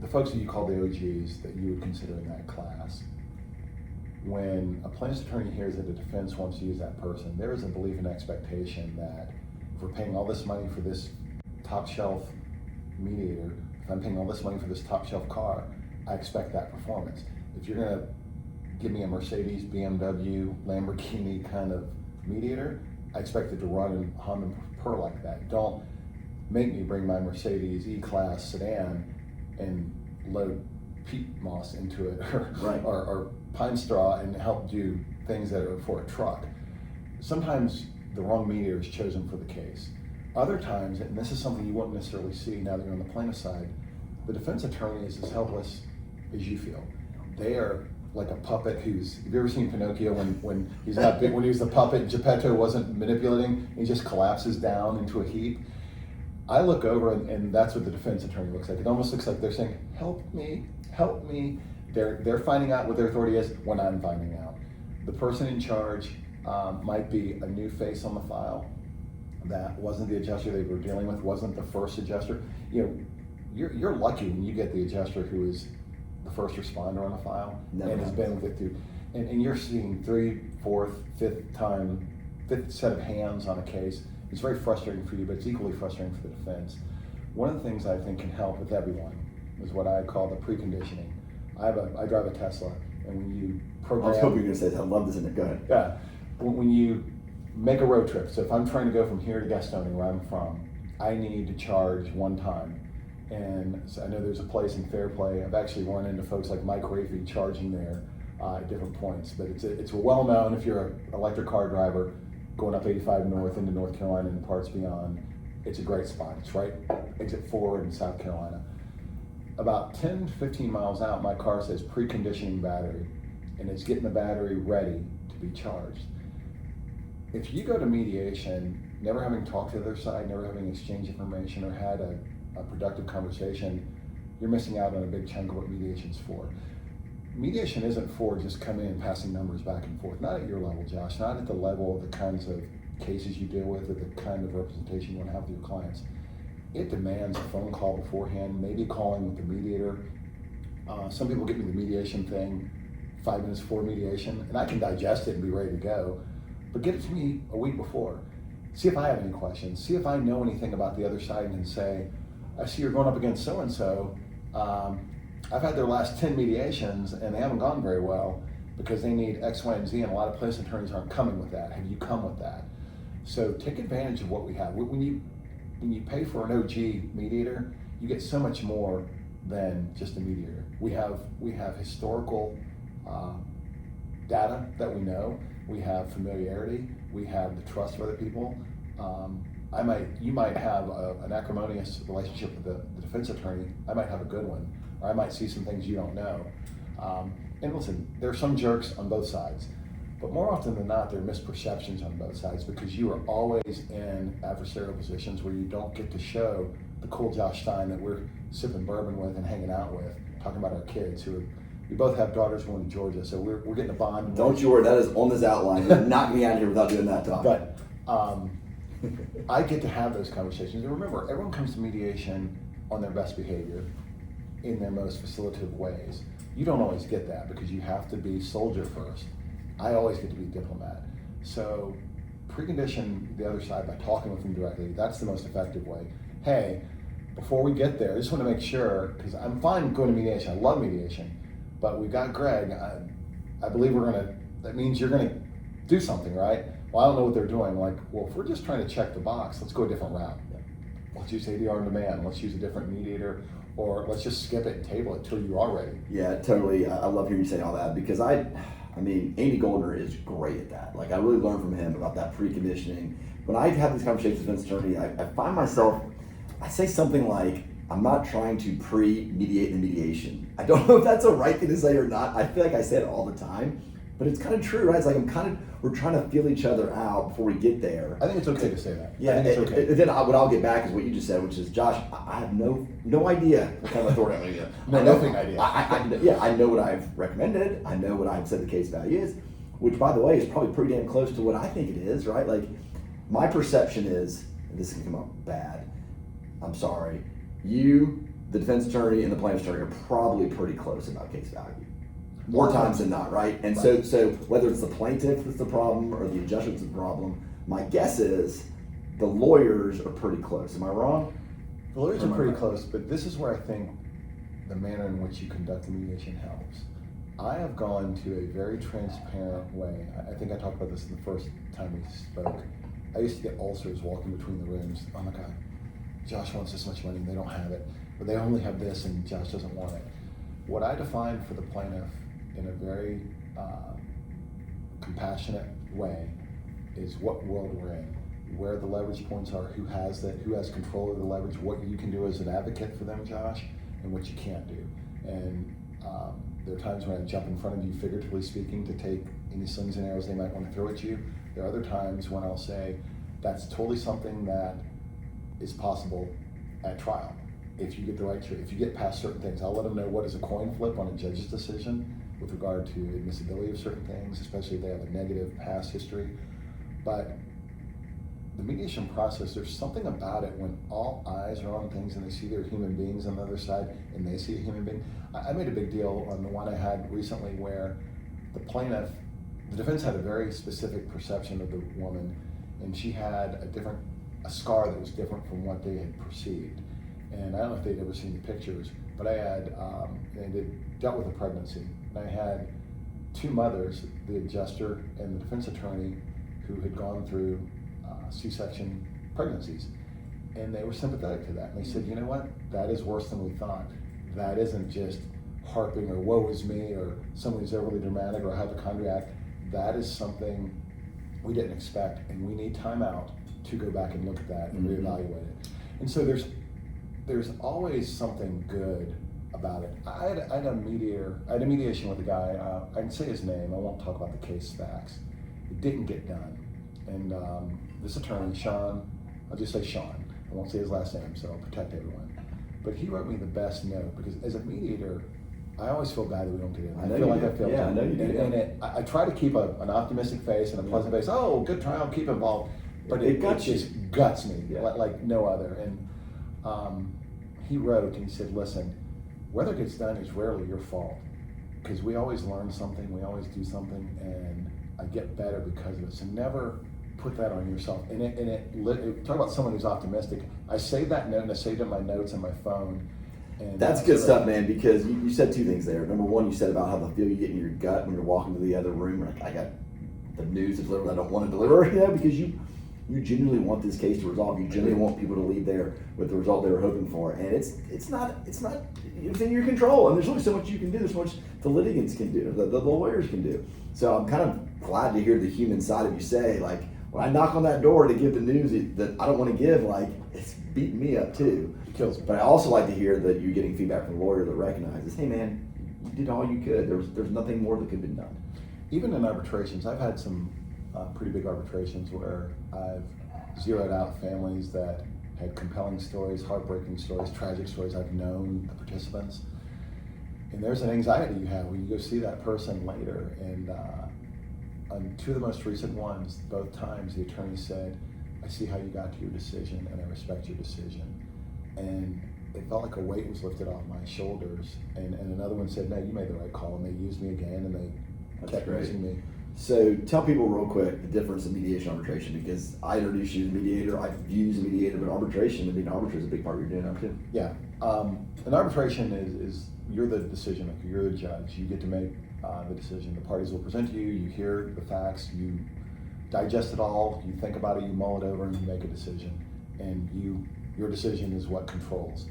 The folks that you call the OGs that you would consider in that class, when a plaintiff's attorney hears that the defense wants to use that person, there is a belief and expectation that if we're paying all this money for this top shelf mediator, if I'm paying all this money for this top shelf car, I expect that performance. If you're going to give me a Mercedes, BMW, Lamborghini kind of mediator, I expect it to run and hum and purr like that. Don't make me bring my Mercedes E-Class sedan and load peat moss into it, Right. or pine straw and help do things that are for a truck. Sometimes the wrong mediator is chosen for the case. Other times, and this is something you won't necessarily see now that you're on the plaintiff side, the defense attorney is as helpless as you feel. They are like a puppet have you ever seen Pinocchio when he's not big, when he was the puppet, Geppetto wasn't manipulating, he just collapses down into a heap. I look over and that's what the defense attorney looks like. It almost looks like they're saying, help me, help me. They're finding out what their authority is when I'm finding out. The person in charge might be a new face on the file that wasn't the adjuster they were dealing with, wasn't the first adjuster. You're lucky when you get the adjuster who is the first responder on a file and has been with it through, and you're seeing 3rd, 4th, 5th set of hands on a case. It's very frustrating for you, but it's equally frustrating for the defense. One of the things I think can help with everyone is what I call the preconditioning. I drive a Tesla, and when you program, I was hoping you were going to say that. I love this in it. Go ahead. Yeah, when you make a road trip, so if I'm trying to go from here to Gastonia, where I'm from, I need to charge one time. And so I know there's a place in Fairplay. I've actually run into folks like Mike Rafey charging there at different points. But it's well known if you're an electric car driver going up 85 North into North Carolina and parts beyond. It's a great spot. It's right exit 4 in South Carolina. About 10 to 15 miles out, my car says preconditioning battery, and it's getting the battery ready to be charged. If you go to mediation, never having talked to the other side, never having exchanged information or had a productive conversation, you're missing out on a big chunk of what mediation's for. Mediation isn't for just coming in and passing numbers back and forth, not at your level, Josh, not at the level of the kinds of cases you deal with or the kind of representation you want to have with your clients. It demands a phone call beforehand, maybe calling with the mediator. Some people give me the mediation thing 5 minutes before mediation, and I can digest it and be ready to go, but get it to me a week before. See if I have any questions, see if I know anything about the other side and can say, I see you're going up against so-and-so. I've had their last 10 mediations and they haven't gone very well because they need X, Y, and Z, and a lot of plaintiff attorneys aren't coming with that. Have you come with that? So take advantage of what we have. When you pay for an OG mediator, you get so much more than just a mediator. We have historical data that we know. We have familiarity. We have the trust of other people. You might have an acrimonious relationship with the defense attorney. I might have a good one, or I might see some things you don't know. And listen, there are some jerks on both sides, but more often than not, there are misperceptions on both sides because you are always in adversarial positions where you don't get to show the cool Josh Stein that we're sipping bourbon with and hanging out with, talking about our kids we both have daughters going to Georgia, so we're getting a bond. Don't you worry, that is on this outline. You're knocking me out of here without doing that, Tom. But I get to have those conversations. And remember, everyone comes to mediation on their best behavior in their most facilitative ways. You don't always get that because you have to be soldier first. I always get to be diplomat. So precondition the other side by talking with them directly. That's the most effective way. Hey, before we get there, I just want to make sure, because I'm fine going to mediation. I love mediation. But we've got Greg. I believe that means you're going to do something, right? Well, I don't know what they're doing. Like, well, if we're just trying to check the box, let's go a different route. Let's use ADR on demand. Let's use a different mediator, or let's just skip it and table it till you are ready. Yeah, totally. I love hearing you say all that because I mean, Andy Goldner is great at that. Like, I really learned from him about that preconditioning. When I have these conversations with defense attorney, I find myself, I say something like, I'm not trying to pre-mediate the mediation. I don't know if that's a right thing to say or not. I feel like I say it all the time, but it's kind of true, right? It's like we're trying to feel each other out before we get there. I think it's okay to say that. Yeah, I think it's okay. Then what I'll get back is what you just said, which is, Josh, I have no idea what kind of authority I'm going to get. Nothing idea. I know what I've recommended. I know what I've said the case value is, which, by the way, is probably pretty damn close to what I think it is, right? Like, my perception is, and this can come up bad, I'm sorry, you, the defense attorney, and the plaintiff's attorney are probably pretty close about case value. More times than not, right? And right. So whether it's the plaintiff that's the problem or the adjuster that's the problem, my guess is the lawyers are pretty close. Am I wrong? The lawyers are pretty close, but this is where I think the manner in which you conduct the mediation helps. I have gone to a very transparent way. I think I talked about this the first time we spoke. I used to get ulcers walking between the rooms. Oh my God, Josh wants this much money and they don't have it, or they only have this and Josh doesn't want it. What I define for the plaintiff in a very compassionate way is what world we're in, where the leverage points are, who has control of the leverage, what you can do as an advocate for them, Josh, and what you can't do. And there are times when I jump in front of you, figuratively speaking, to take any slings and arrows they might want to throw at you. There are other times when I'll say, that's totally something that is possible at trial. If you get the right, if you get past certain things, I'll let them know what is a coin flip on a judge's decision with regard to admissibility of certain things, especially if they have a negative past history. But the mediation process, there's something about it when all eyes are on things and they see there are human beings on the other side and they see a human being. I made a big deal on the one I had recently where the defense had a very specific perception of the woman, and she had a scar that was different from what they had perceived. And I don't know if they'd ever seen the pictures, but I had, dealt with a pregnancy. And I had two mothers, the adjuster and the defense attorney, who had gone through C-section pregnancies. And they were sympathetic to that. And they said, you know what, that is worse than we thought. That isn't just harping or woe is me or someone who's overly dramatic or hypochondriac. That is something we didn't expect, and we need time out to go back and look at that and reevaluate it. And so there's always something good about it. I had a mediation with a guy, I can say his name, I won't talk about the case facts. It didn't get done. And this attorney, Sean, I'll just say Sean, I won't say his last name, so I'll protect everyone. But he wrote me the best note, because as a mediator, I always feel bad that we don't get it. I feel like I feel I know you do. And I try to keep an optimistic face and a pleasant face. Oh, good trial, keep involved. But it just guts me like no other. And he wrote and he said, listen, whether it gets done is rarely your fault, because we always learn something, we always do something, and I get better because of it. So never put that on yourself. And talk about someone who's optimistic. I saved that note and I saved it in my notes on my phone. And that's good stuff, man, because you said two things there. Number one, you said about how the feel you get in your gut when you're walking to the other room. Like, I got the news to deliver I don't want to deliver, because you genuinely want this case to resolve. You genuinely want people to leave there with the result they were hoping for. And it's not within your control. And there's only so much you can do. There's so much the litigants can do, the lawyers can do. So I'm kind of glad to hear the human side of you say, like, when I knock on that door to give the news that I don't want to give, like, it's beating me up too. It kills me. But I also like to hear that you're getting feedback from a lawyer that recognizes, hey man, you did all you could. There's nothing more that could have been done. Even in arbitrations, I've had some pretty big arbitrations where I've zeroed out families that had compelling stories, heartbreaking stories, tragic stories. I've known the participants. And there's an anxiety you have when you go see that person later. And on two of the most recent ones, both times the attorney said, I see how you got to your decision and I respect your decision. And it felt like a weight was lifted off my shoulders. And another one said, no, you made the right call, and they used me again, and they kept using me. So tell people real quick the difference in mediation and arbitration, because I introduced you as a mediator, I've used a mediator, but arbitration, being an arbitrator is a big part of what you're doing now too. Yeah, an arbitration is you're the decision maker, you're the judge, you get to make the decision. The parties will present to you, you hear the facts, you digest it all, you think about it, you mull it over, and you make a decision. And your decision is what controls.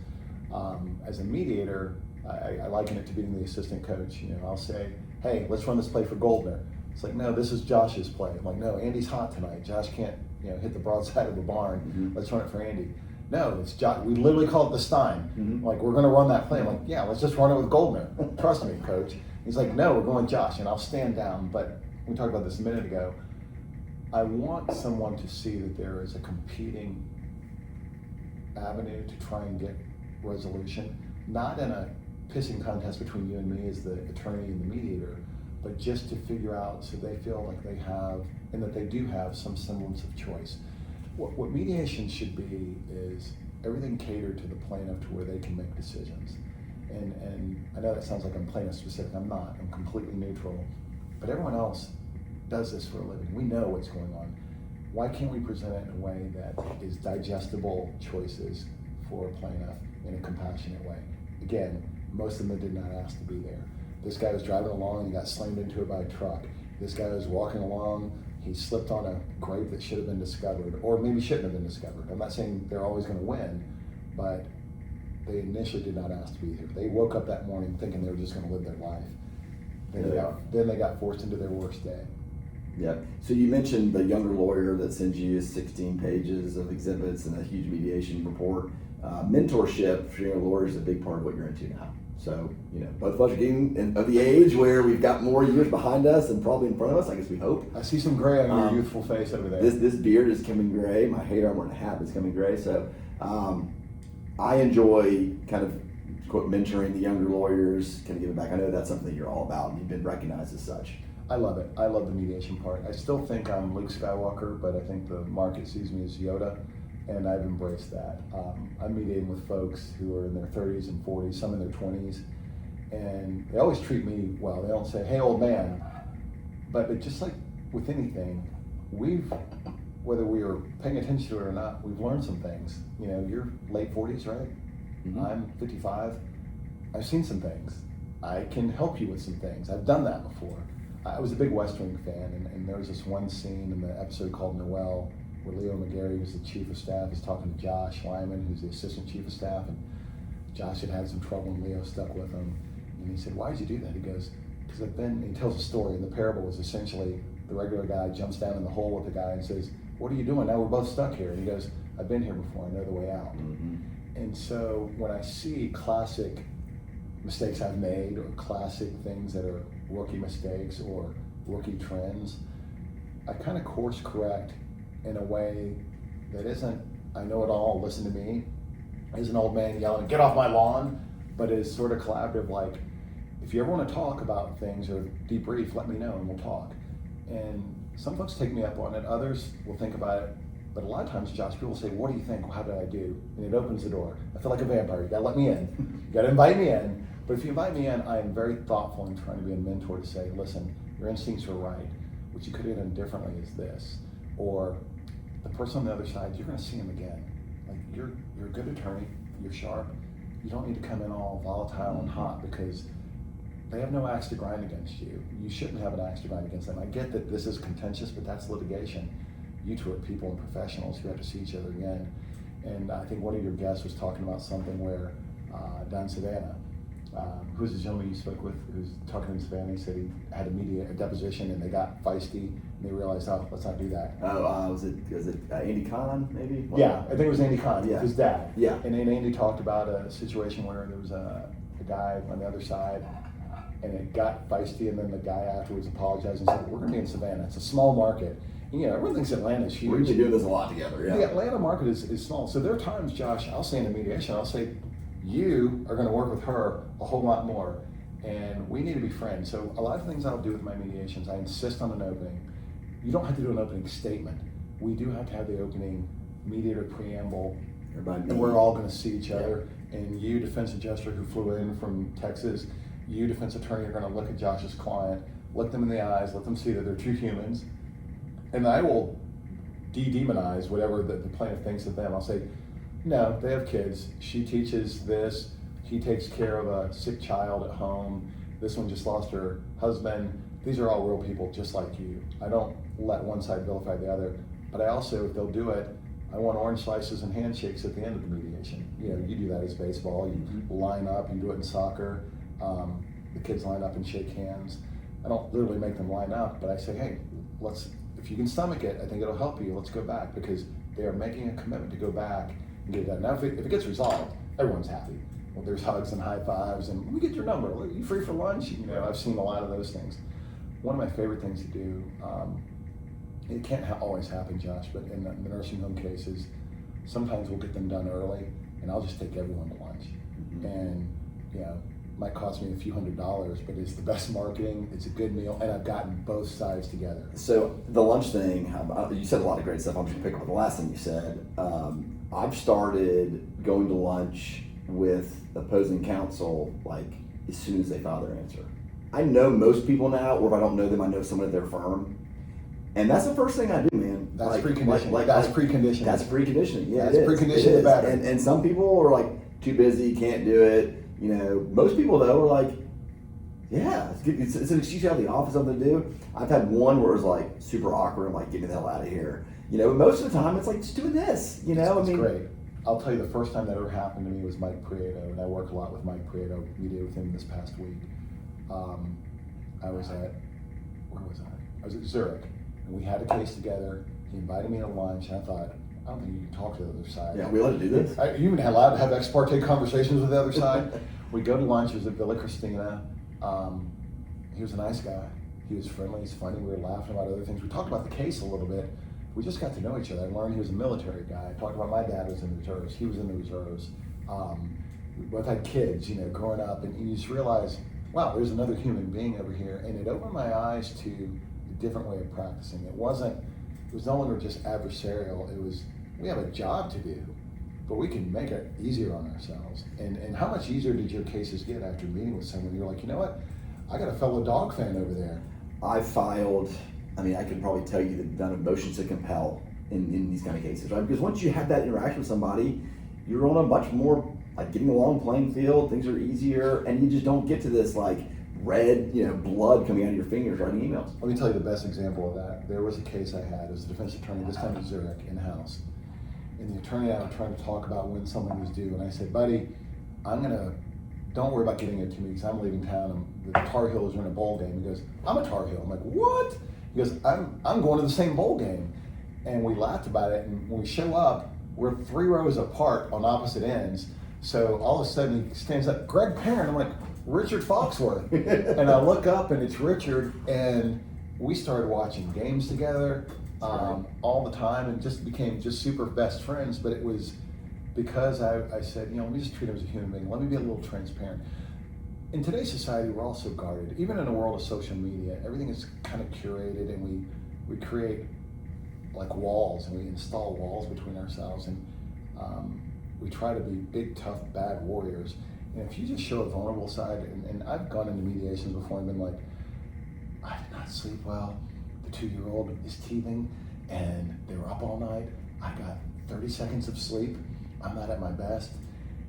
As a mediator, I liken it to being the assistant coach. I'll say, hey, let's run this play for Goldner. It's like, no, this is Josh's play. I'm like, no, Andy's hot tonight. Josh can't, hit the broadside of the barn. Mm-hmm. Let's run it for Andy. No, it's Josh. We literally call it the Stein. Mm-hmm. Like, we're going to run that play. I'm like, yeah, let's just run it with Goldner. Trust me, coach. He's like, no, we're going Josh. And I'll stand down. But we talked about this a minute ago. I want someone to see that there is a competing avenue to try and get resolution, not in a pissing contest between you and me as the attorney and the mediator, but just to figure out so they feel like they have, and that they do have, some semblance of choice. What mediation should be is everything catered to the plaintiff to where they can make decisions. And I know that sounds like I'm plaintiff specific. I'm not. I'm completely neutral. But everyone else does this for a living. We know what's going on. Why can't we present it in a way that is digestible choices for a plaintiff in a compassionate way? Again, most of them did not ask to be there. This guy was driving along and he got slammed into it by a truck. This guy was walking along, he slipped on a grave that should have been discovered, or maybe shouldn't have been discovered. I'm not saying they're always going to win, but they initially did not ask to be here. They woke up that morning thinking they were just going to live their life. Then they got forced into their worst day. Yep. So you mentioned the younger lawyer that sends you 16 pages of exhibits and a huge mediation report. Mentorship for younger lawyers is a big part of what you're into now. So, both of us are getting of the age where we've got more years behind us and probably in front of us, I guess we hope. I see some gray on your youthful face over there. This beard is coming gray. My hair, I'm wearing a hat, is coming gray. So I enjoy kind of, quote, mentoring the younger lawyers, kind of giving back. I know that's something that you're all about and you've been recognized as such. I love it. I love the mediation part. I still think I'm Luke Skywalker, but I think the market sees me as Yoda. And I've embraced that. I'm mediating with folks who are in their 30s and 40s, some in their 20s, and they always treat me well. They don't say, "Hey, old man," but just like with anything, whether we are paying attention to it or not, we've learned some things. You're late 40s, right? Mm-hmm. I'm 55. I've seen some things. I can help you with some things. I've done that before. I was a big West Wing fan, and there was this one scene in the episode called Noel, where Leo McGarry, who's the chief of staff, is talking to Josh Lyman, who's the assistant chief of staff, and Josh had some trouble and Leo stuck with him. And he said, "Why did you do that?" He goes, "Because I've been," he tells a story, and the parable is essentially the regular guy jumps down in the hole with the guy and says, "What are you doing? Now we're both stuck here." And he goes, "I've been here before, I know the way out." Mm-hmm. And so when I see classic mistakes I've made, or classic things that are rookie mistakes or rookie trends, I kind of course correct in a way that isn't, "I know it all, listen to me," is an old man yelling, "Get off my lawn," but is sort of collaborative, like, if you ever want to talk about things or debrief, let me know and we'll talk. And some folks take me up on it, others will think about it, but a lot of times, Josh, people say, "What do you think? How did I do?" And it opens the door. I feel like a vampire. You gotta let me in. You gotta invite me in. But if you invite me in, I am very thoughtful in trying to be a mentor to say, "Listen, your instincts are right. What you could have done differently is this." Or the person on the other side, you're going to see him again. Like, you're a good attorney, you're sharp. You don't need to come in all volatile and hot because they have no axe to grind against you. You shouldn't have an axe to grind against them. I get that this is contentious, but that's litigation. You two are people and professionals who have to see each other again. And I think one of your guests was talking about something where down in Savannah, who's the gentleman you spoke with who's talking in Savannah, he said he had a deposition and they got feisty and they realized, "Oh, let's not do that." Was it Andy Kahn, maybe? Yeah, I think it was Andy Kahn, his dad. Yeah. And then Andy talked about a situation where there was a guy on the other side and it got feisty, and then the guy afterwards apologized and said, "We're going to be in Savannah. It's a small market." And, everyone thinks Atlanta's huge. We're usually doing this a lot together, yeah. The Atlanta market is small. So there are times, Josh, I'll say in a mediation, I'll say, "You are going to work with her a whole lot more, and we need to be friends." So a lot of things I'll do with my mediations, I insist on an opening. You don't have to do an opening statement. We do have to have the opening mediator preamble, and we're all going to see each other. And you, defense adjuster who flew in from Texas, you, defense attorney, are going to look at Josh's client, look them in the eyes, let them see that they're two humans, and I will de-demonize whatever the plaintiff thinks of them. I'll say, "No, they have kids. She teaches this. He takes care of a sick child at home. This one just lost her husband. These are all real people just like you." I don't let one side vilify the other, but I also, if they'll do it, I want orange slices and handshakes at the end of the mediation. You do that as baseball. You line up, you do it in soccer. The kids line up and shake hands. I don't literally make them line up, but I say, "Hey, if you can stomach it, I think it'll help you. Let's go back," because they are making a commitment to go back and get it done. Now, if it gets resolved, everyone's happy. Well, there's hugs and high fives, and "Let me get your number. Are you free for lunch?" I've seen a lot of those things. One of my favorite things to do, it can't always happen, Josh, but in the nursing home cases, sometimes we'll get them done early, and I'll just take everyone to lunch. Mm-hmm. And, might cost me a few $100s, but it's the best marketing, it's a good meal, and I've gotten both sides together. So the lunch thing, you said a lot of great stuff. I'm just going to pick up the last thing you said. I've started going to lunch with opposing counsel like as soon as they file their answer. I know most people now, or if I don't know them, I know someone at their firm. And that's the first thing I do, man. That's preconditioning. That's preconditioning. That's preconditioning. Yeah, that's preconditioning. Better. And some people are like too busy, can't do it. Most people though are like, yeah, it's an excuse to have the office, something to do. I've had one where it was like super awkward. I'm like, get me the hell out of here. But most of the time it's like just doing this. It's great. I'll tell you, the first time that ever happened to me was Mike Prieto, and I work a lot with Mike Prieto. We did with him this past week. I was at Zurich, and we had a case together. He invited me to lunch, and I thought, I don't think you can talk to the other side. Yeah, we allowed to do this? You even allowed to have ex parte conversations with the other side. We go to lunch. It was at Villa Cristina. He was a nice guy. He was friendly. He's funny. We were laughing about other things. We talked about the case a little bit. We just got to know each other. I learned he was a military guy. I talked about my dad was in the reserves. He was in the reserves. We both had kids, growing up, and you just realize, wow, there's another human being over here. And it opened my eyes to a different way of practicing. It was no longer just adversarial. It was, we have a job to do, but we can make it easier on ourselves. And how much easier did your cases get after meeting with someone? You're like, you know what? I got a fellow dog fan over there. I could probably tell you the amount of motions to compel in these kind of cases, right? Because once you have that interaction with somebody, you're on a much more getting along playing field, things are easier, and you just don't get to this red, blood coming out of your fingers writing emails. Let me tell you the best example of that. There was a case I had as a defense attorney, this time in Zurich, in-house. And the attorney and I were trying to talk about when something was due, and I said, buddy, don't worry about getting it to me because I'm leaving town and the Tar Heels are in a bowl game. He goes, I'm a Tar Heel. I'm like, what? He goes, I'm going to the same bowl game. And we laughed about it, and when we show up, we're 3 rows apart on opposite ends. So all of a sudden he stands up, Greg Parent. I'm like, Richard Foxworth. And I look up and it's Richard, and we started watching games together all the time and just became super best friends. But it was because I said, let me just treat him as a human being. Let me be a little transparent. In today's society, we're all so guarded. Even in a world of social media, everything is kind of curated, and we create walls, and we install walls between ourselves, and we try to be big, tough, bad warriors. And if you just show a vulnerable side, and I've gone into mediations before and been like, I did not sleep well, the 2-year-old is teething, and they were up all night, I got 30 seconds of sleep, I'm not at my best,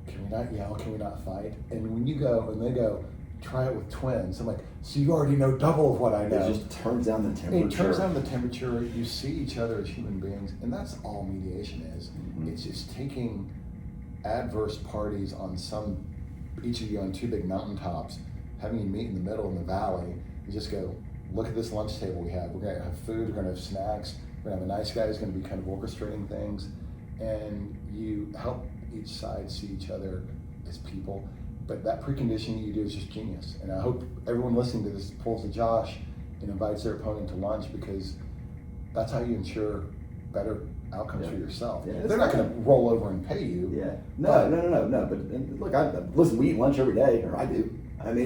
can we not yell, can we not fight? And when you go, and they go, try it with twins, I'm like, so you already know double of what I know. It just turns down the temperature. It turns down the temperature, you see each other as human beings, and that's all mediation is. Mm-hmm. It's just taking adverse parties on each of you on 2 big mountaintops, having you meet in the middle in the valley, and just go, look at this lunch table we have. We're gonna have food, we're gonna have snacks, we're gonna have a nice guy who's gonna be kind of orchestrating things, and you help each side see each other as people. But that preconditioning you do is just genius. And I hope everyone listening to this pulls a Josh and invites their opponent to lunch, because that's how you ensure better outcomes for yourself. Yeah, they're not going to roll over and pay you. Yeah. No. But look, listen, we eat lunch every day, or I do.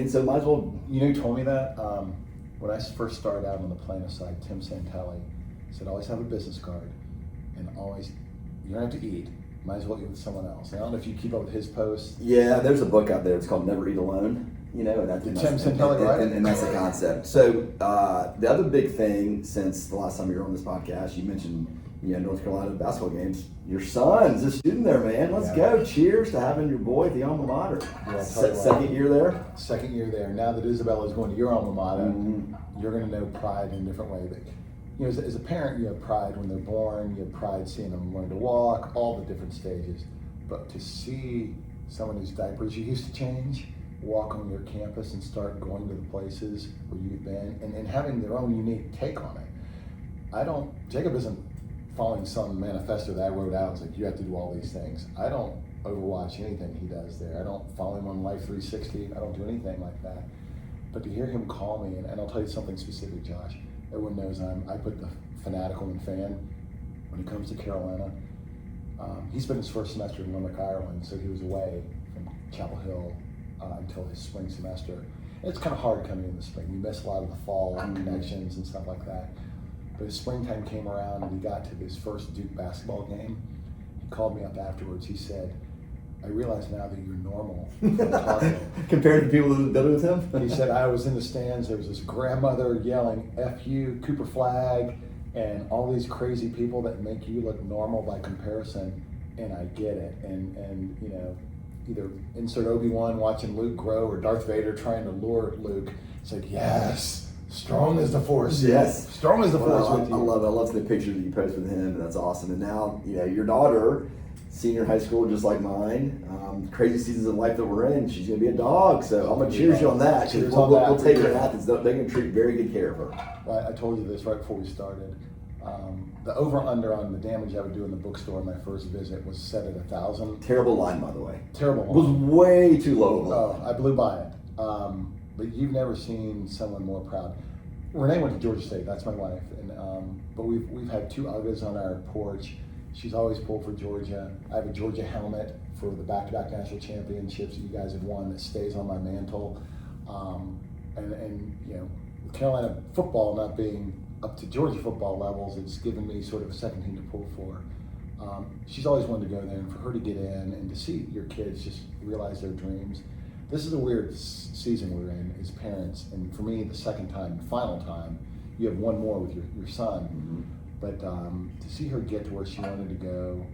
So might as well. You know who told me that? When I first started out on the plaintiff side, Tim Santelli said, always have a business card, and always, you don't have to eat. Might as well eat with someone else. I don't know if you keep up with his posts. Yeah, there's a book out there. It's called Never Eat Alone. And that's Tim Santelli, right? And that's the concept. So the other big thing since the last time you were on this podcast, you mentioned North Carolina basketball games. Your son's a student there, man. Let's go. Cheers to having your boy at the alma mater. Yeah, second year there? Second year there. Now that Isabella's going to your alma mater, you're going to know pride in a different way. But, as a parent, you have pride when they're born. You have pride seeing them learn to walk, all the different stages. But to see someone whose diapers you used to change walk on your campus and start going to the places where you've been and having their own unique take on it. Jacob isn't following some manifesto that I wrote out. It's like, you have to do all these things. I don't overwatch anything he does there. I don't follow him on Life 360. I don't do anything like that. But to hear him call me, and I'll tell you something specific, Josh. Everyone knows I put the fanatical in fan when it comes to Carolina. He spent his first semester in Limerick, Ireland, so he was away from Chapel Hill until his spring semester. And it's kind of hard coming in the spring. You miss a lot of the fall connections and stuff like that. But as springtime came around and he got to his first Duke basketball game, he called me up afterwards. He said, I realize now that you're normal. Compared to people who did with him? He said, I was in the stands, there was this grandmother yelling, F you, Cooper Flag, and all these crazy people that make you look normal by comparison, and I get it. And either insert Obi-Wan watching Luke grow or Darth Vader trying to lure Luke. It's like, yes, strong as the force. Yes. Strong as the force with you. I love it. I love the pictures that you post with him, and that's awesome. And now, your daughter, senior in high school, just like mine, crazy seasons of life that we're in, she's going to be a dog. So I'm going to cheers you on that. We'll take her to Athens. They're going to treat very good care of her. Right, I told you this right before we started. The over-under on the damage I would do in the bookstore in my first visit was set at 1,000. Terrible line, by the way. Terrible It was way too low. Oh, I blew by it. But you've never seen someone more proud. Renee went to Georgia State. That's my wife, and but we've had 2 Uggas on our porch. She's always pulled for Georgia. I have a Georgia helmet for the back-to-back national championships that you guys have won that stays on my mantle. And with Carolina football not being up to Georgia football levels, it's given me sort of a second team to pull for. She's always wanted to go there, and for her to get in and to see your kids just realize their dreams. This is a weird season we're in as parents, and for me, the second time, final time, you have one more with your son. Mm-hmm. But to see her get to where she wanted to go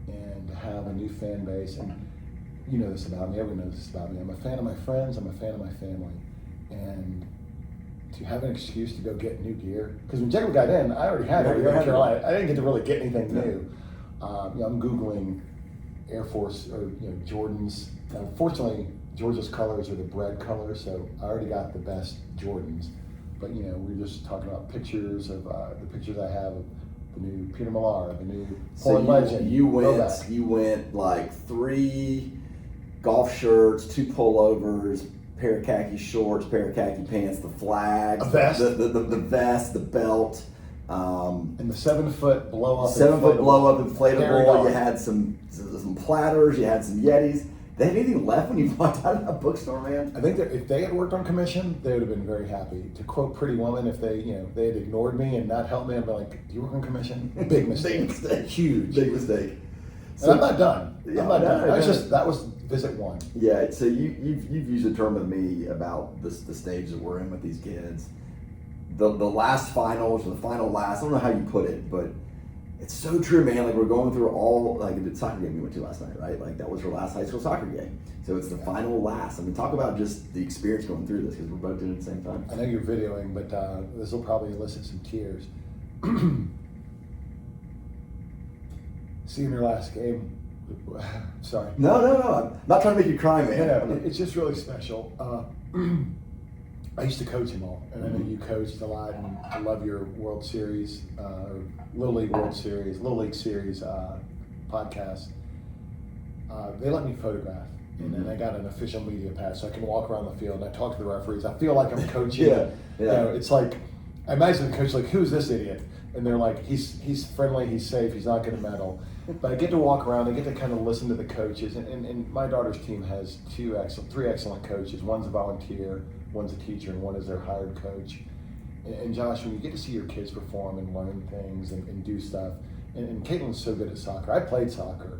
and to have a new fan base, and you know this about me, everyone knows this about me. I'm a fan of my friends, I'm a fan of my family. And to have an excuse to go get new gear, because when Jacob got in, I already had it in Carolina. I didn't get to really get anything new. I'm Googling Air Force or Jordans. Now, fortunately, Georgia's colors are the bread color, so I already got the best Jordans. But we're just talking about pictures of the pictures I have of the new Peter Millar, the new Porn Legend. You went like 3 golf shirts, 2 pullovers, pair of khaki shorts, pair of khaki pants, the flag, a vest, the vest, the belt, and the 7-foot blow up. 7-foot blow up inflatable. You had some platters. You had some Yetis. They had anything left when you walked out of that bookstore, man? I think that if they had worked on commission, they would have been very happy. To quote Pretty Woman, if they had ignored me and not helped me, I'd be like, "Do you work on commission?" Big mistake. Big mistake. Huge. Big mistake. So, and I'm not done. I'm not done. That was visit 1. Yeah. So you've used a term with me about the stage that we're in with these kids. The last finals, or the final last. I don't know how you put it, but it's so true, man. Like, we're going through all, like, the soccer game we went to last night, right? Like, that was her last high school soccer game. So it's the final last. I mean, talk about just the experience going through this, because we're both doing it at the same time. I know you're videoing, but this will probably elicit some tears. Seeing her last game, sorry. No. I'm not trying to make you cry, man. Yeah, it's just really special. I used to coach them all, and I know you coached a lot, and I love your World Series, Little League World Series, Little League Series podcast. They let me photograph, and then I got an official media pass, so I can walk around the field and I talk to the referees. I feel like I'm coaching. Yeah. It's like, I imagine the coach like, "Who's this idiot?" And they're like, he's friendly, he's safe, he's not going to meddle. But I get to walk around, I get to kind of listen to the coaches, and my daughter's team has 3 excellent coaches. One's a volunteer, one's a teacher, and one is their hired coach. And Josh, when you get to see your kids perform and learn things and do stuff, and Caitlin's so good at soccer. I played soccer,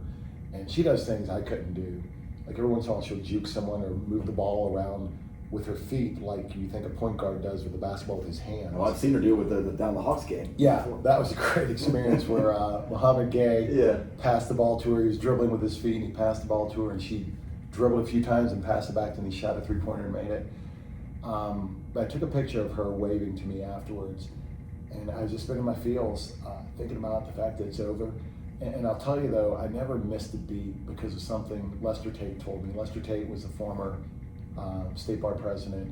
and she does things I couldn't do. Like, every once in a while she'll juke someone or move the ball around with her feet like you think a point guard does with the basketball with his hands. Well, I've seen her do it with the down the Hawks game. Yeah, that was a great experience where Mohamed Gay passed the ball to her. He was dribbling with his feet, and he passed the ball to her, and she dribbled a few times and passed it back, and he shot a 3-pointer and made it. But I took a picture of her waving to me afterwards, and I was just spinning my feels, thinking about the fact that it's over. And I'll tell you, though, I never missed a beat because of something Lester Tate told me. Lester Tate was the former state bar president,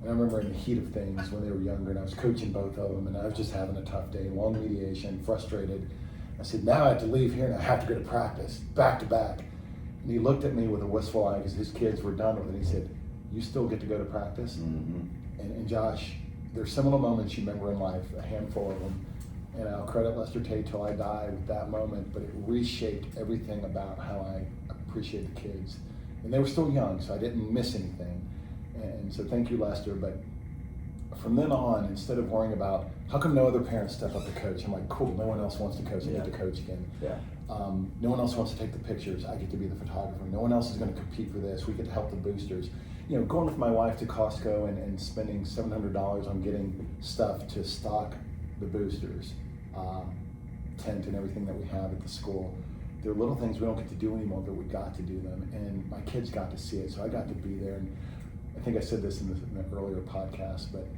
and I remember in the heat of things when they were younger, and I was coaching both of them, and I was just having a tough day, long mediation, frustrated. I said, now I have to leave here and I have to go to practice, back to back. And he looked at me with a wistful eye because his kids were done with it. He said, "You still get to go to practice?" Mm-hmm. And Josh, there's seminal moments you remember in life, a handful of them, and I'll credit Lester Tate till I die with that moment, but it reshaped everything about how I appreciate the kids. And they were still young, so I didn't miss anything. And so thank you, Lester. But from then on, instead of worrying about how come no other parents step up to coach, I'm like, cool, no one else wants to coach, I get to coach again. Yeah. No one else wants to take the pictures, I get to be the photographer. No one else is going to compete for this, we get to help the boosters. Going with my wife to Costco and spending $700 on getting stuff to stock the boosters, tent and everything that we have at the school. There are little things we don't get to do anymore, but we got to do them, and my kids got to see it, so I got to be there. And I think I said this in the earlier podcast, but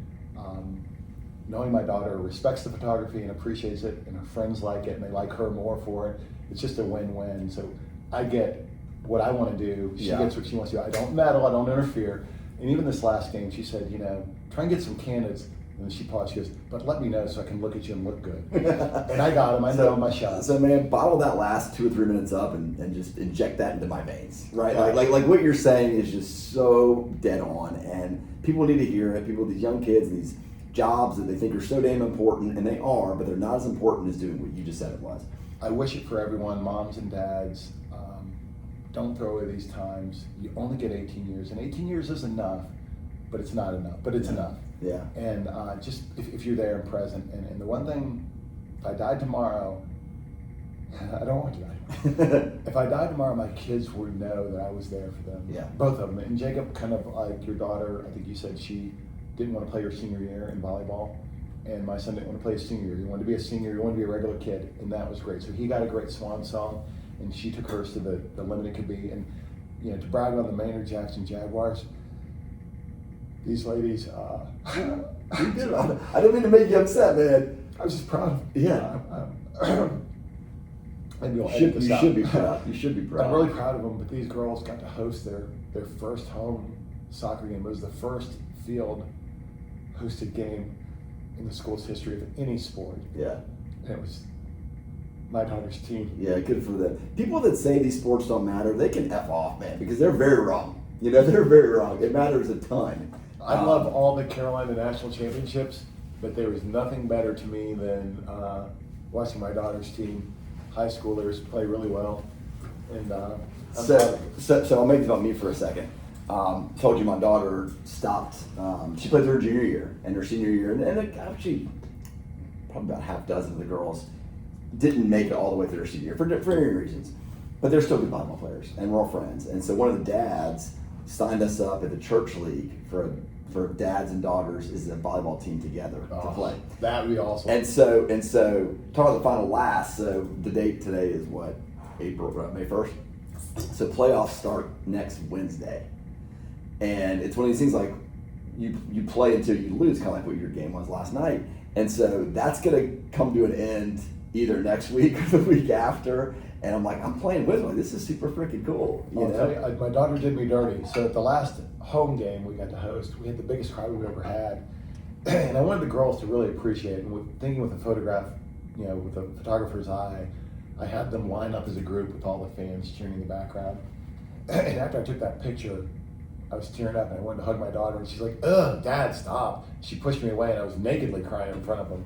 Knowing my daughter respects the photography and appreciates it, and her friends like it, and they like her more for it, it's just a win-win. So I get what I want to do. She gets what she wants to do. I don't meddle. I don't interfere. And even this last game, she said, try and get some candidates. And then she paused. She goes, but let me know so I can look at you and look good. And I got him. I know my shot. So, man, bottle that last 2 or 3 minutes up and just inject that into my veins, right? Like what you're saying is just so dead on, and people need to hear it. People, these young kids, these jobs that they think are so damn important, and they are, but they're not as important as doing what you just said it was. I wish it for everyone, moms and dads. Don't throw away these times. You only get 18 years, and 18 years is enough, but it's not enough, but it's enough. Yeah. And just if you're there and present, and the one thing, if I died tomorrow, I don't want to die. If I died tomorrow, my kids would know that I was there for them. Yeah. Both of them. And Jacob, kind of like your daughter, I think you said she didn't want to play her senior year in volleyball, and my son didn't want to play his senior year. He wanted to be a senior. He wanted to be a regular kid, and that was great. So he got a great swan song, and she took hers to the limit it could be. And to brag on the Maynard Jackson Jaguars, these ladies. You did. I didn't mean to make you upset, man. I was just proud. Yeah. Maybe I'll You should be proud. You should be proud. I'm really proud of them. But these girls got to host their first home soccer game. It was the first field hosted game in the school's history of any sport. Yeah. And it was my daughter's team. Yeah, good for them. People that say these sports don't matter, they can F off, man, because they're very wrong. They're very wrong. It matters a ton. I love all the Carolina national championships, but there was nothing better to me than watching my daughter's team, high schoolers, play really well. And So I'll make it about me for a second. Told you my daughter stopped. She played her junior year and her senior year, and actually probably about half dozen of the girls didn't make it all the way through their senior year for varying reasons. But they're still good volleyball players, and we're all friends. And so one of the dads signed us up at the church league for dads and daughters is a volleyball team together to play. That would be awesome. And so talking about the final last. So the date today is what, May 1st. So playoffs start next Wednesday, and it's one of these things like you play until you lose, kind of like what your game was last night. And so that's gonna come to an end either next week or the week after. And I'm like, I'm playing with her. This is super freaking cool. I'll tell you, my daughter did me dirty. So at the last home game we got to host, we had the biggest crowd we've ever had. And I wanted the girls to really appreciate it. And thinking with the photograph, with the photographer's eye, I had them line up as a group with all the fans cheering in the background. And after I took that picture, I was tearing up and I wanted to hug my daughter. And she's like, ugh, Dad, stop. She pushed me away and I was nakedly crying in front of them.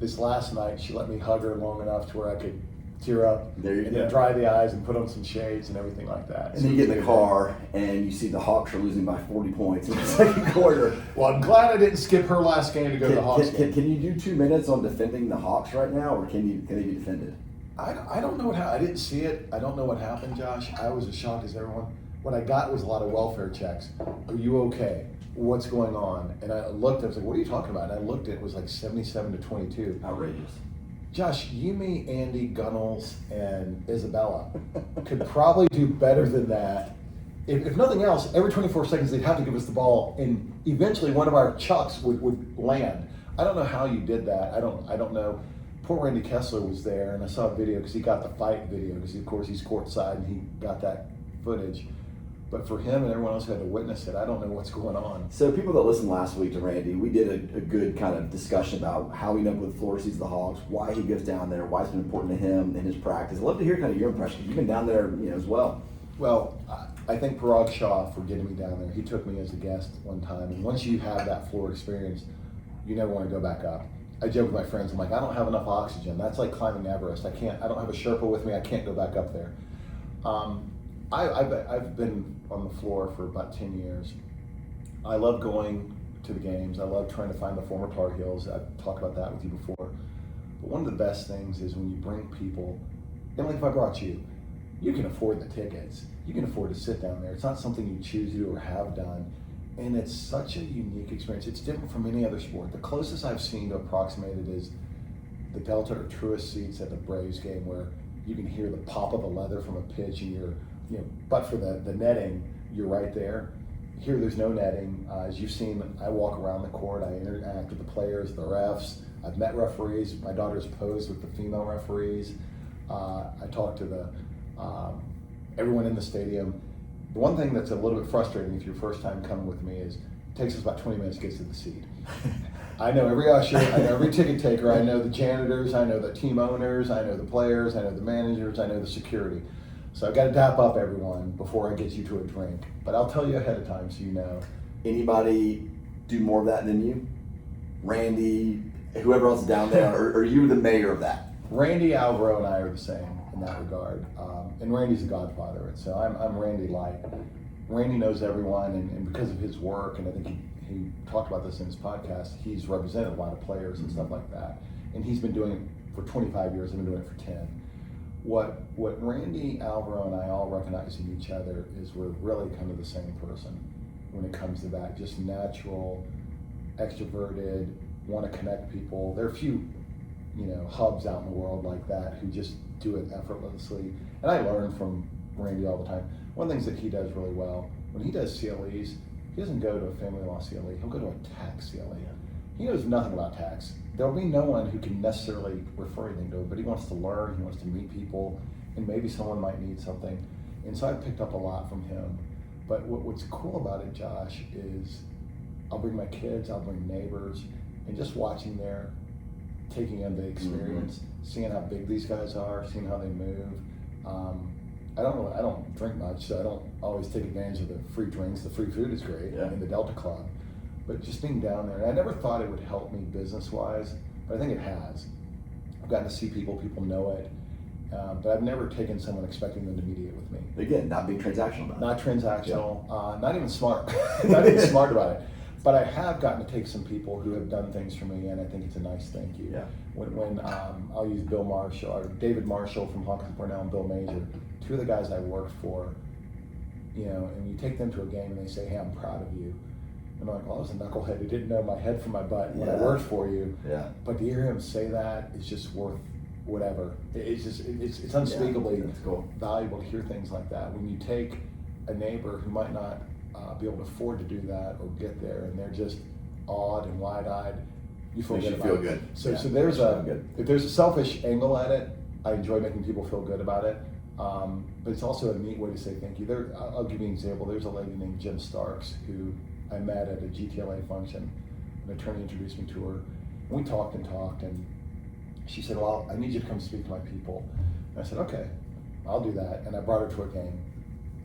This last night, she let me hug her long enough to where I could tear up and then dry the eyes and put on some shades and everything like that. And then you get in the car and you see the Hawks are losing by 40 points in the second quarter. Well, I'm glad I didn't skip her last game to go to the Hawks game. Can you do 2 minutes on defending the Hawks right now, or can they be defended? I don't know I didn't see it. I don't know what happened, Josh. I was as shocked as everyone. What I got was a lot of welfare checks. Are you okay? What's going on? And I looked, I was like, what are you talking about? And I looked, it was like 77-22. Outrageous. Josh, me, Andy, Gunnels, and Isabella could probably do better than that. If nothing else, every 24 seconds they'd have to give us the ball, and eventually one of our chucks would land. I don't know how you did that. I don't know. Poor Randy Kessler was there, and I saw a video because he got the fight video because of course he's courtside and he got that footage. But for him and everyone else who had to witness it, I don't know what's going on. So people that listened last week to Randy, we did a good kind of discussion about how he ended up with Florida sees the Hawks, why he goes down there, why it's been important to him in his practice. I'd love to hear kind of your impression. You've been down there, as well. Well, I thank Parag Shah for getting me down there. He took me as a guest one time, and once you have that floor experience, you never want to go back up. I joke with my friends, I'm like, I don't have enough oxygen. That's like climbing Everest. I don't have a Sherpa with me. I can't go back up there. I've been on the floor for about 10 years. I love going to the games. I love trying to find the former Tar Heels. I've talked about that with you before. But one of the best things is when you bring people, and like if I brought you, you can afford the tickets. You can afford to sit down there. It's not something you choose to do or have done. And it's such a unique experience. It's different from any other sport. The closest I've seen to approximate it is the Delta or Truist seats at the Braves game where you can hear the pop of the leather from a pitch and but for the netting, you're right there. Here there's no netting. As you've seen, I walk around the court, I interact with the players, the refs. I've met referees. My daughter's posed with the female referees. I talk to everyone in the stadium. The one thing that's a little bit frustrating if your first time coming with me is it takes us about 20 minutes to get to the seat. I know every usher, I know every ticket taker, I know the janitors, I know the team owners, I know the players, I know the managers, I know the security. So I've got to dap up everyone before I get you to a drink. But I'll tell you ahead of time so you know. Anybody do more of that than you? Randy, whoever else is down there, or are you the mayor of that? Randy, Alvaro, and I are the same in that regard. And Randy's a godfather, and so I'm Randy Light. Randy knows everyone, and because of his work, and I think he talked about this in his podcast, he's represented a lot of players and stuff like that. And he's been doing it for 25 years, I've been doing it for 10. What Randy, Alvaro, and I all recognize in each other is we're really kind of the same person when it comes to that. Just natural, extroverted, want to connect people. There are a few, hubs out in the world like that who just do it effortlessly. And I learn from Randy all the time. One of the things that he does really well, when he does CLEs, he doesn't go to a family law CLE, he'll go to a tax CLE. He knows nothing about tax. There'll be no one who can necessarily refer anything to it, but he wants to learn, he wants to meet people, and maybe someone might need something. And so I've picked up a lot from him. But what's cool about it, Josh, is I'll bring my kids, I'll bring neighbors, and just watching taking in the experience, seeing how big these guys are, seeing how they move. I don't drink much, so I don't always take advantage of the free drinks. The free food is great in the Delta Club. But just being down there, and I never thought it would help me business-wise, but I think it has. I've gotten to see people know it, but I've never taken someone expecting them to mediate with me. Again, not being transactional about it. Not transactional, not even smart, not even smart about it. But I have gotten to take some people who have done things for me, and I think it's a nice thank you. Yeah. When I'll use Bill Marshall, or David Marshall from Hawkins Cornell, and Bill Major, two of the guys I worked for, and you take them to a game and they say, "Hey, I'm proud of you." And I'm like, well, I was a knucklehead who didn't know my head from my butt when I worked for you. Yeah. But to hear him say that is just worth whatever. It's unspeakably valuable to hear things like that. When you take a neighbor who might not be able to afford to do that or get there, and they're just awed and wide-eyed, you feel good about it. So there's if there's a selfish angle at it, I enjoy making people feel good about it. But it's also a neat way to say thank you. I'll give you an example. There's a lady named Jen Starks who I met at a GTLA function. An attorney introduced me to her. And we talked, and she said, well, I need you to come speak to my people. And I said, okay, I'll do that. And I brought her to a game.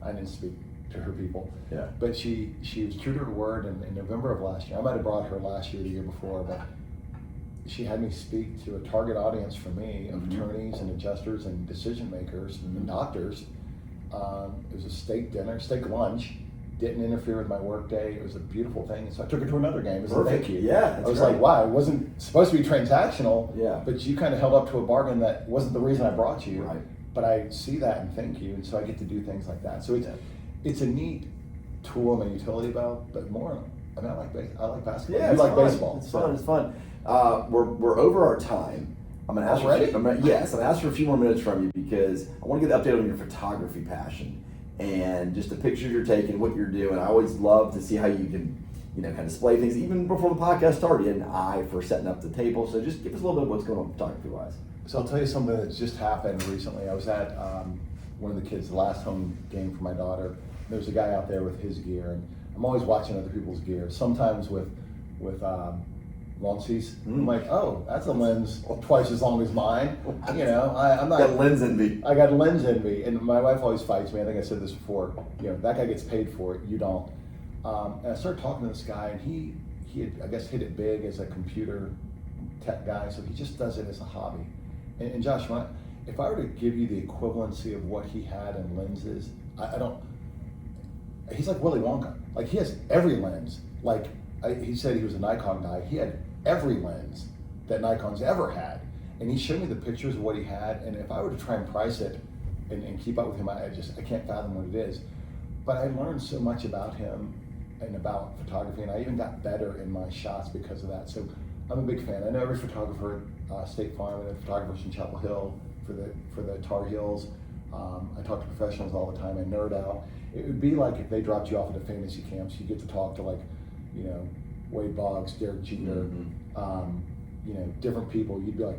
I didn't speak to her people. Yeah. But she was true to her word in November of last year. I might have brought her last year, the year before, but she had me speak to a target audience for me of attorneys and adjusters and decision makers and doctors. It was a steak lunch. Didn't interfere with my work day. It was a beautiful thing. And so I took her to another game as a thank you. Yeah, I was like, wow, it wasn't supposed to be transactional, but you kind of held up to a bargain that wasn't the reason I brought you. Right. But I see that and thank you, and so I get to do things like that. So it's a neat tool in my utility belt, but more, I like basketball. Yeah, you like baseball. It's fun. We're over our time. I'm going to ask you. I'm going to ask for a few more minutes from you because I want to get an update on your photography passion and just the pictures you're taking, what you're doing. I always love to see how you can, kind of display things. Even before the podcast started, you had an eye for setting up the table. So just give us a little bit of what's going on photography-wise. So I'll tell you something that's just happened recently. I was at one of the kids' last home game for my daughter. There's a guy out there with his gear, and I'm always watching other people's gear. Sometimes with lenses, I'm like, oh, that's a lens twice as long as mine. I'm not got lens envy. I got lens envy, and my wife always fights me. I think I said this before. That guy gets paid for it, you don't. And I started talking to this guy, and he had, I guess, hit it big as a computer tech guy, so he just does it as a hobby. And Josh, if I were to give you the equivalency of what he had in lenses, I don't. He's like Willy Wonka. Like, he has every lens. Like, he said he was a Nikon guy. He had every lens that Nikon's ever had. And he showed me the pictures of what he had. And if I were to try and price it and keep up with him, I can't fathom what it is. But I learned so much about him and about photography. And I even got better in my shots because of that. So I'm a big fan. I know every photographer at State Farm and the photographers in Chapel Hill for the Tar Heels. I talk to professionals all the time. I nerd out. It would be like if they dropped you off at a fantasy camp, so you get to talk to Wade Boggs, Derek Jeter, different people. You'd be like,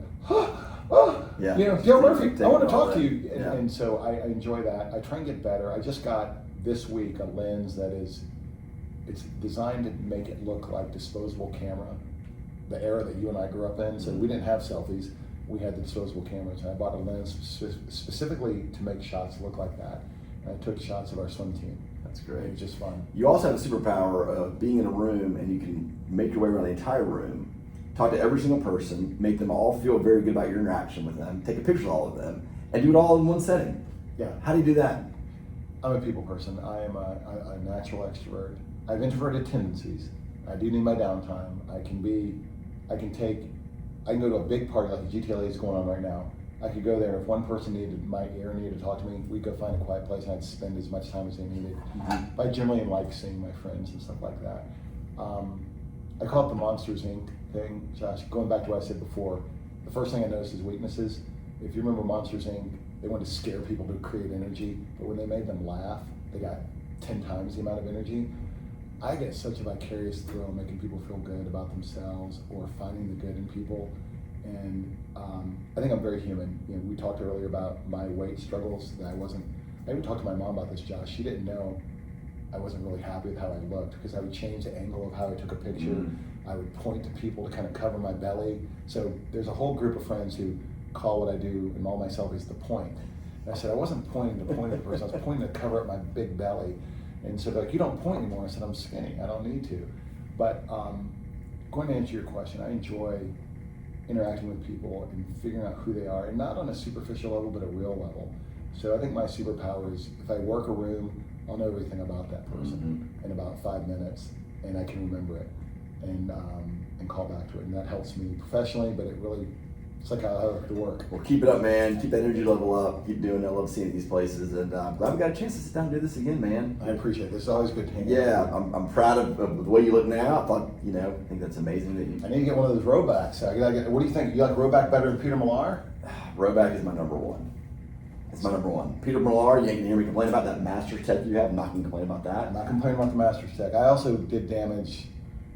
Yeah. Dale Murphy, I want to talk that. to you. Yeah. And so I enjoy that. I try and get better. I just got this week a lens it's designed to make it look like disposable camera, the era that you and I grew up in. So we didn't have selfies. We had the disposable cameras. And I bought a lens specifically to make shots look like that. And I took shots of our swim team. That's great. It was just fun. You also have the superpower of being in a room and you can make your way around the entire room, talk to every single person, make them all feel very good about your interaction with them, take a picture of all of them, and do it all in one setting. Yeah. How do you do that? I'm a people person. I am a natural extrovert. I have introverted tendencies. I do need my downtime. I can go to a big party like the GTLA is going on right now. I could go there if one person needed to talk to me, we'd go find a quiet place and I'd spend as much time as they needed. But I generally like seeing my friends and stuff like that. I call it the Monsters Inc. thing, Josh. Going back to what I said before, the first thing I noticed is weaknesses. If you remember Monsters Inc., they wanted to scare people to create energy, but when they made them laugh, they got 10 times the amount of energy. I get such a vicarious thrill making people feel good about themselves or finding the good in people. And I think I'm very human. We talked earlier about my weight struggles. I even talked to my mom about this, Josh. She didn't know I wasn't really happy with how I looked because I would change the angle of how I took a picture. I would point to people to kind of cover my belly. So there's a whole group of friends who call what I do and all my selfies the point. And I said, I wasn't pointing to point at the person, I was pointing to cover up my big belly. And so they're like, you don't point anymore. I said, I'm skinny, I don't need to. But going to answer your question, I enjoy interacting with people and figuring out who they are, and not on a superficial level, but a real level. So I think my superpower is if I work a room, I'll know everything about that person in about 5 minutes, and I can remember it and call back to it. And that helps me professionally, but it's like how I have to work. Well, keep it up, man. Keep that energy level up. Keep doing it. I love seeing these places, and I'm glad we got a chance to sit down and do this again, man. I appreciate it. It's always good to hang out. Yeah, I'm proud of the way you look now. I thought, I think that's amazing that you. I need to get one of those Robacks. What do you think? You like Roback better than Peter Millar? Roback is my number one. It's my number one. Peter Millar, you ain't gonna hear me complain about that Masters Tech you have. I'm not gonna complain about that. I'm not complaining about the Masters Tech. I also did damage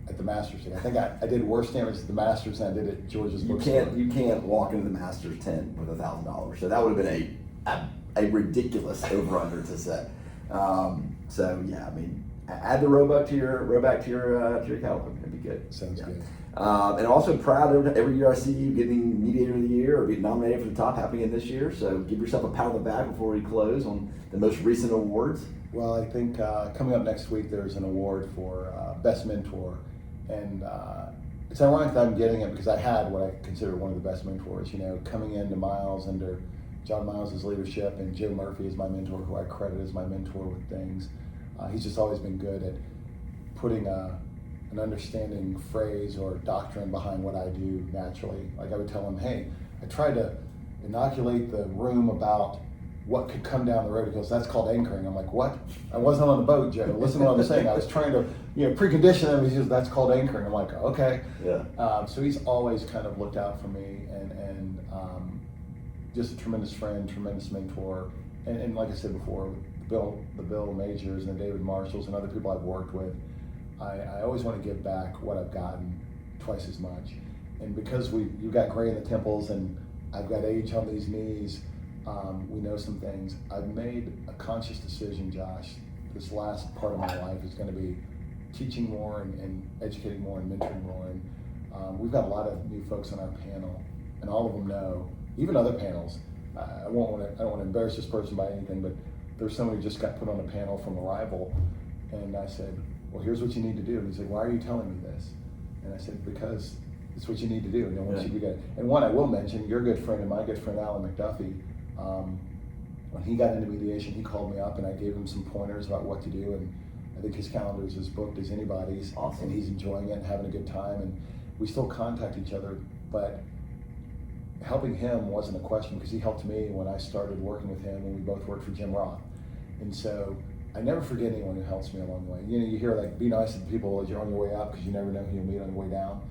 at the Masters Tech. I think I did worse damage at the Masters than I did at George's bookstore. You can't walk into the Masters 10 with $1,000. So that would have been a ridiculous over-under to set. So yeah, I mean, add the Roback to your catalog. That'd be good. Sounds good. And also proud every year I see you getting Mediator of the Year or being nominated for the top happening this year. So give yourself a pat on the back before we close on the most recent awards. Well, I think coming up next week there's an award for Best Mentor. And it's ironic that I'm getting it because I had what I consider one of the best mentors, coming into Miles under John Miles' leadership, and Joe Murphy is my mentor, who I credit as my mentor with things. He's just always been good at putting an understanding phrase or doctrine behind what I do naturally. Like I would tell him, hey, I tried to inoculate the room about what could come down the road. He goes, that's called anchoring. I'm like, what? I wasn't on the boat, Joe. Listen to what I'm saying. I was trying to, precondition him. He says, that's called anchoring. I'm like, okay. Yeah. So he's always kind of looked out for me and just a tremendous friend, tremendous mentor. And like I said before, the Bill Majors and the David Marshalls and other people I've worked with, I always want to give back what I've gotten twice as much. And because you've got gray in the temples and I've got age on these knees, we know some things. I've made a conscious decision, Josh. This last part of my life is going to be teaching more and educating more and mentoring more. And we've got a lot of new folks on our panel, and all of them know, even other panels. I don't want to embarrass this person by anything, but there's somebody who just got put on a panel from a rival, and I said, well, here's what you need to do. And he said, why are you telling me this? And I said, because it's what you need to do. And I want you to get. And one I will mention, your good friend and my good friend Alan McDuffie. When he got into mediation, he called me up and I gave him some pointers about what to do, and I think his calendar is as booked as anybody's. Awesome. And he's enjoying it and having a good time, and we still contact each other, but helping him wasn't a question because he helped me when I started working with him when we both worked for Jim Roth. And so I never forget anyone who helps me along the way. You hear be nice to people as you're on your way up because you never know who you'll meet on your way down.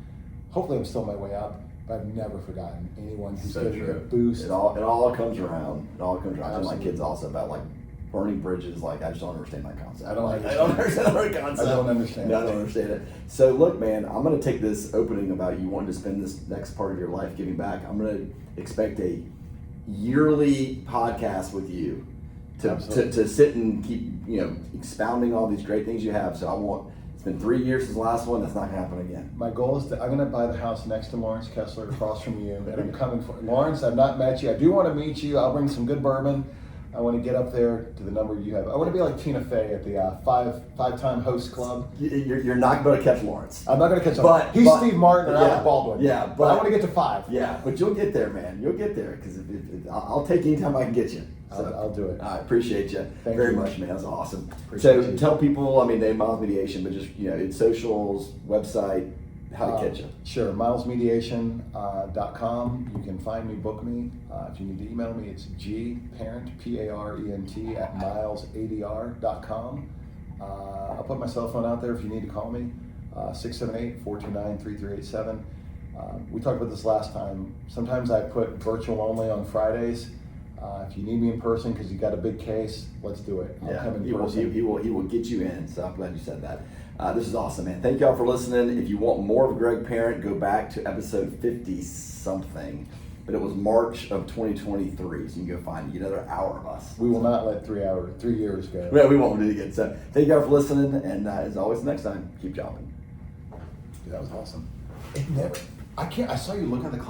Hopefully I'm still on my way up, but I've never forgotten anyone who's So given me a true. boost. It all comes around. It all comes around. I tell my Absolutely. kids also about like burning bridges. Like I just don't understand that concept. I don't Like, understand. I don't understand that concept. I don't understand. No, I don't understand it. So look, man, I'm gonna take this opening about you wanting to spend this next part of your life giving back. I'm gonna expect a yearly podcast with you to sit and keep expounding all these great things you have. So I want. It's been 3 years since the last one. That's not gonna happen again. My goal is I'm going to buy the house next to Lawrence Kessler across from you, and I'm coming for Lawrence. I've not met you. I do want to meet you. I'll bring some good bourbon. I want to get up there to the number you have. I want to be like Tina Fey at the five-time host club. You're not going to catch Lawrence. I'm not going to catch up. But He's Steve Martin or Alec Baldwin. Yeah, but I want to get to 5. Yeah, but you'll get there, man. You'll get there because I'll take any time I can get you. So, I'll do it. I appreciate you Thank very you. much, man. That's awesome. Appreciate So you. tell people, I mean, they Miles Mediation, but just it's socials, website, how to catch you. Sure, milesmediation.com. You can find me, book me. If you need to email me, it's gparent, P-A-R-E-N-T, at milesadr.com. I'll put my cell phone out there if you need to call me, 678-429-3387. We talked about this last time. Sometimes I put virtual only on Fridays. If you need me in person because you got a big case, let's do it. I'll come in person. He will get you in. So I'm glad you said that. This is awesome, man. Thank y'all for listening. If you want more of Greg Parent, go back to episode 50 something. But it was March of 2023, so you can go find another hour of us. We will not let 3 years go. Yeah, we won't do it again. So thank y'all for listening, and as always, next time, keep chopping. Dude, that was awesome. It never. I saw you look at the clock.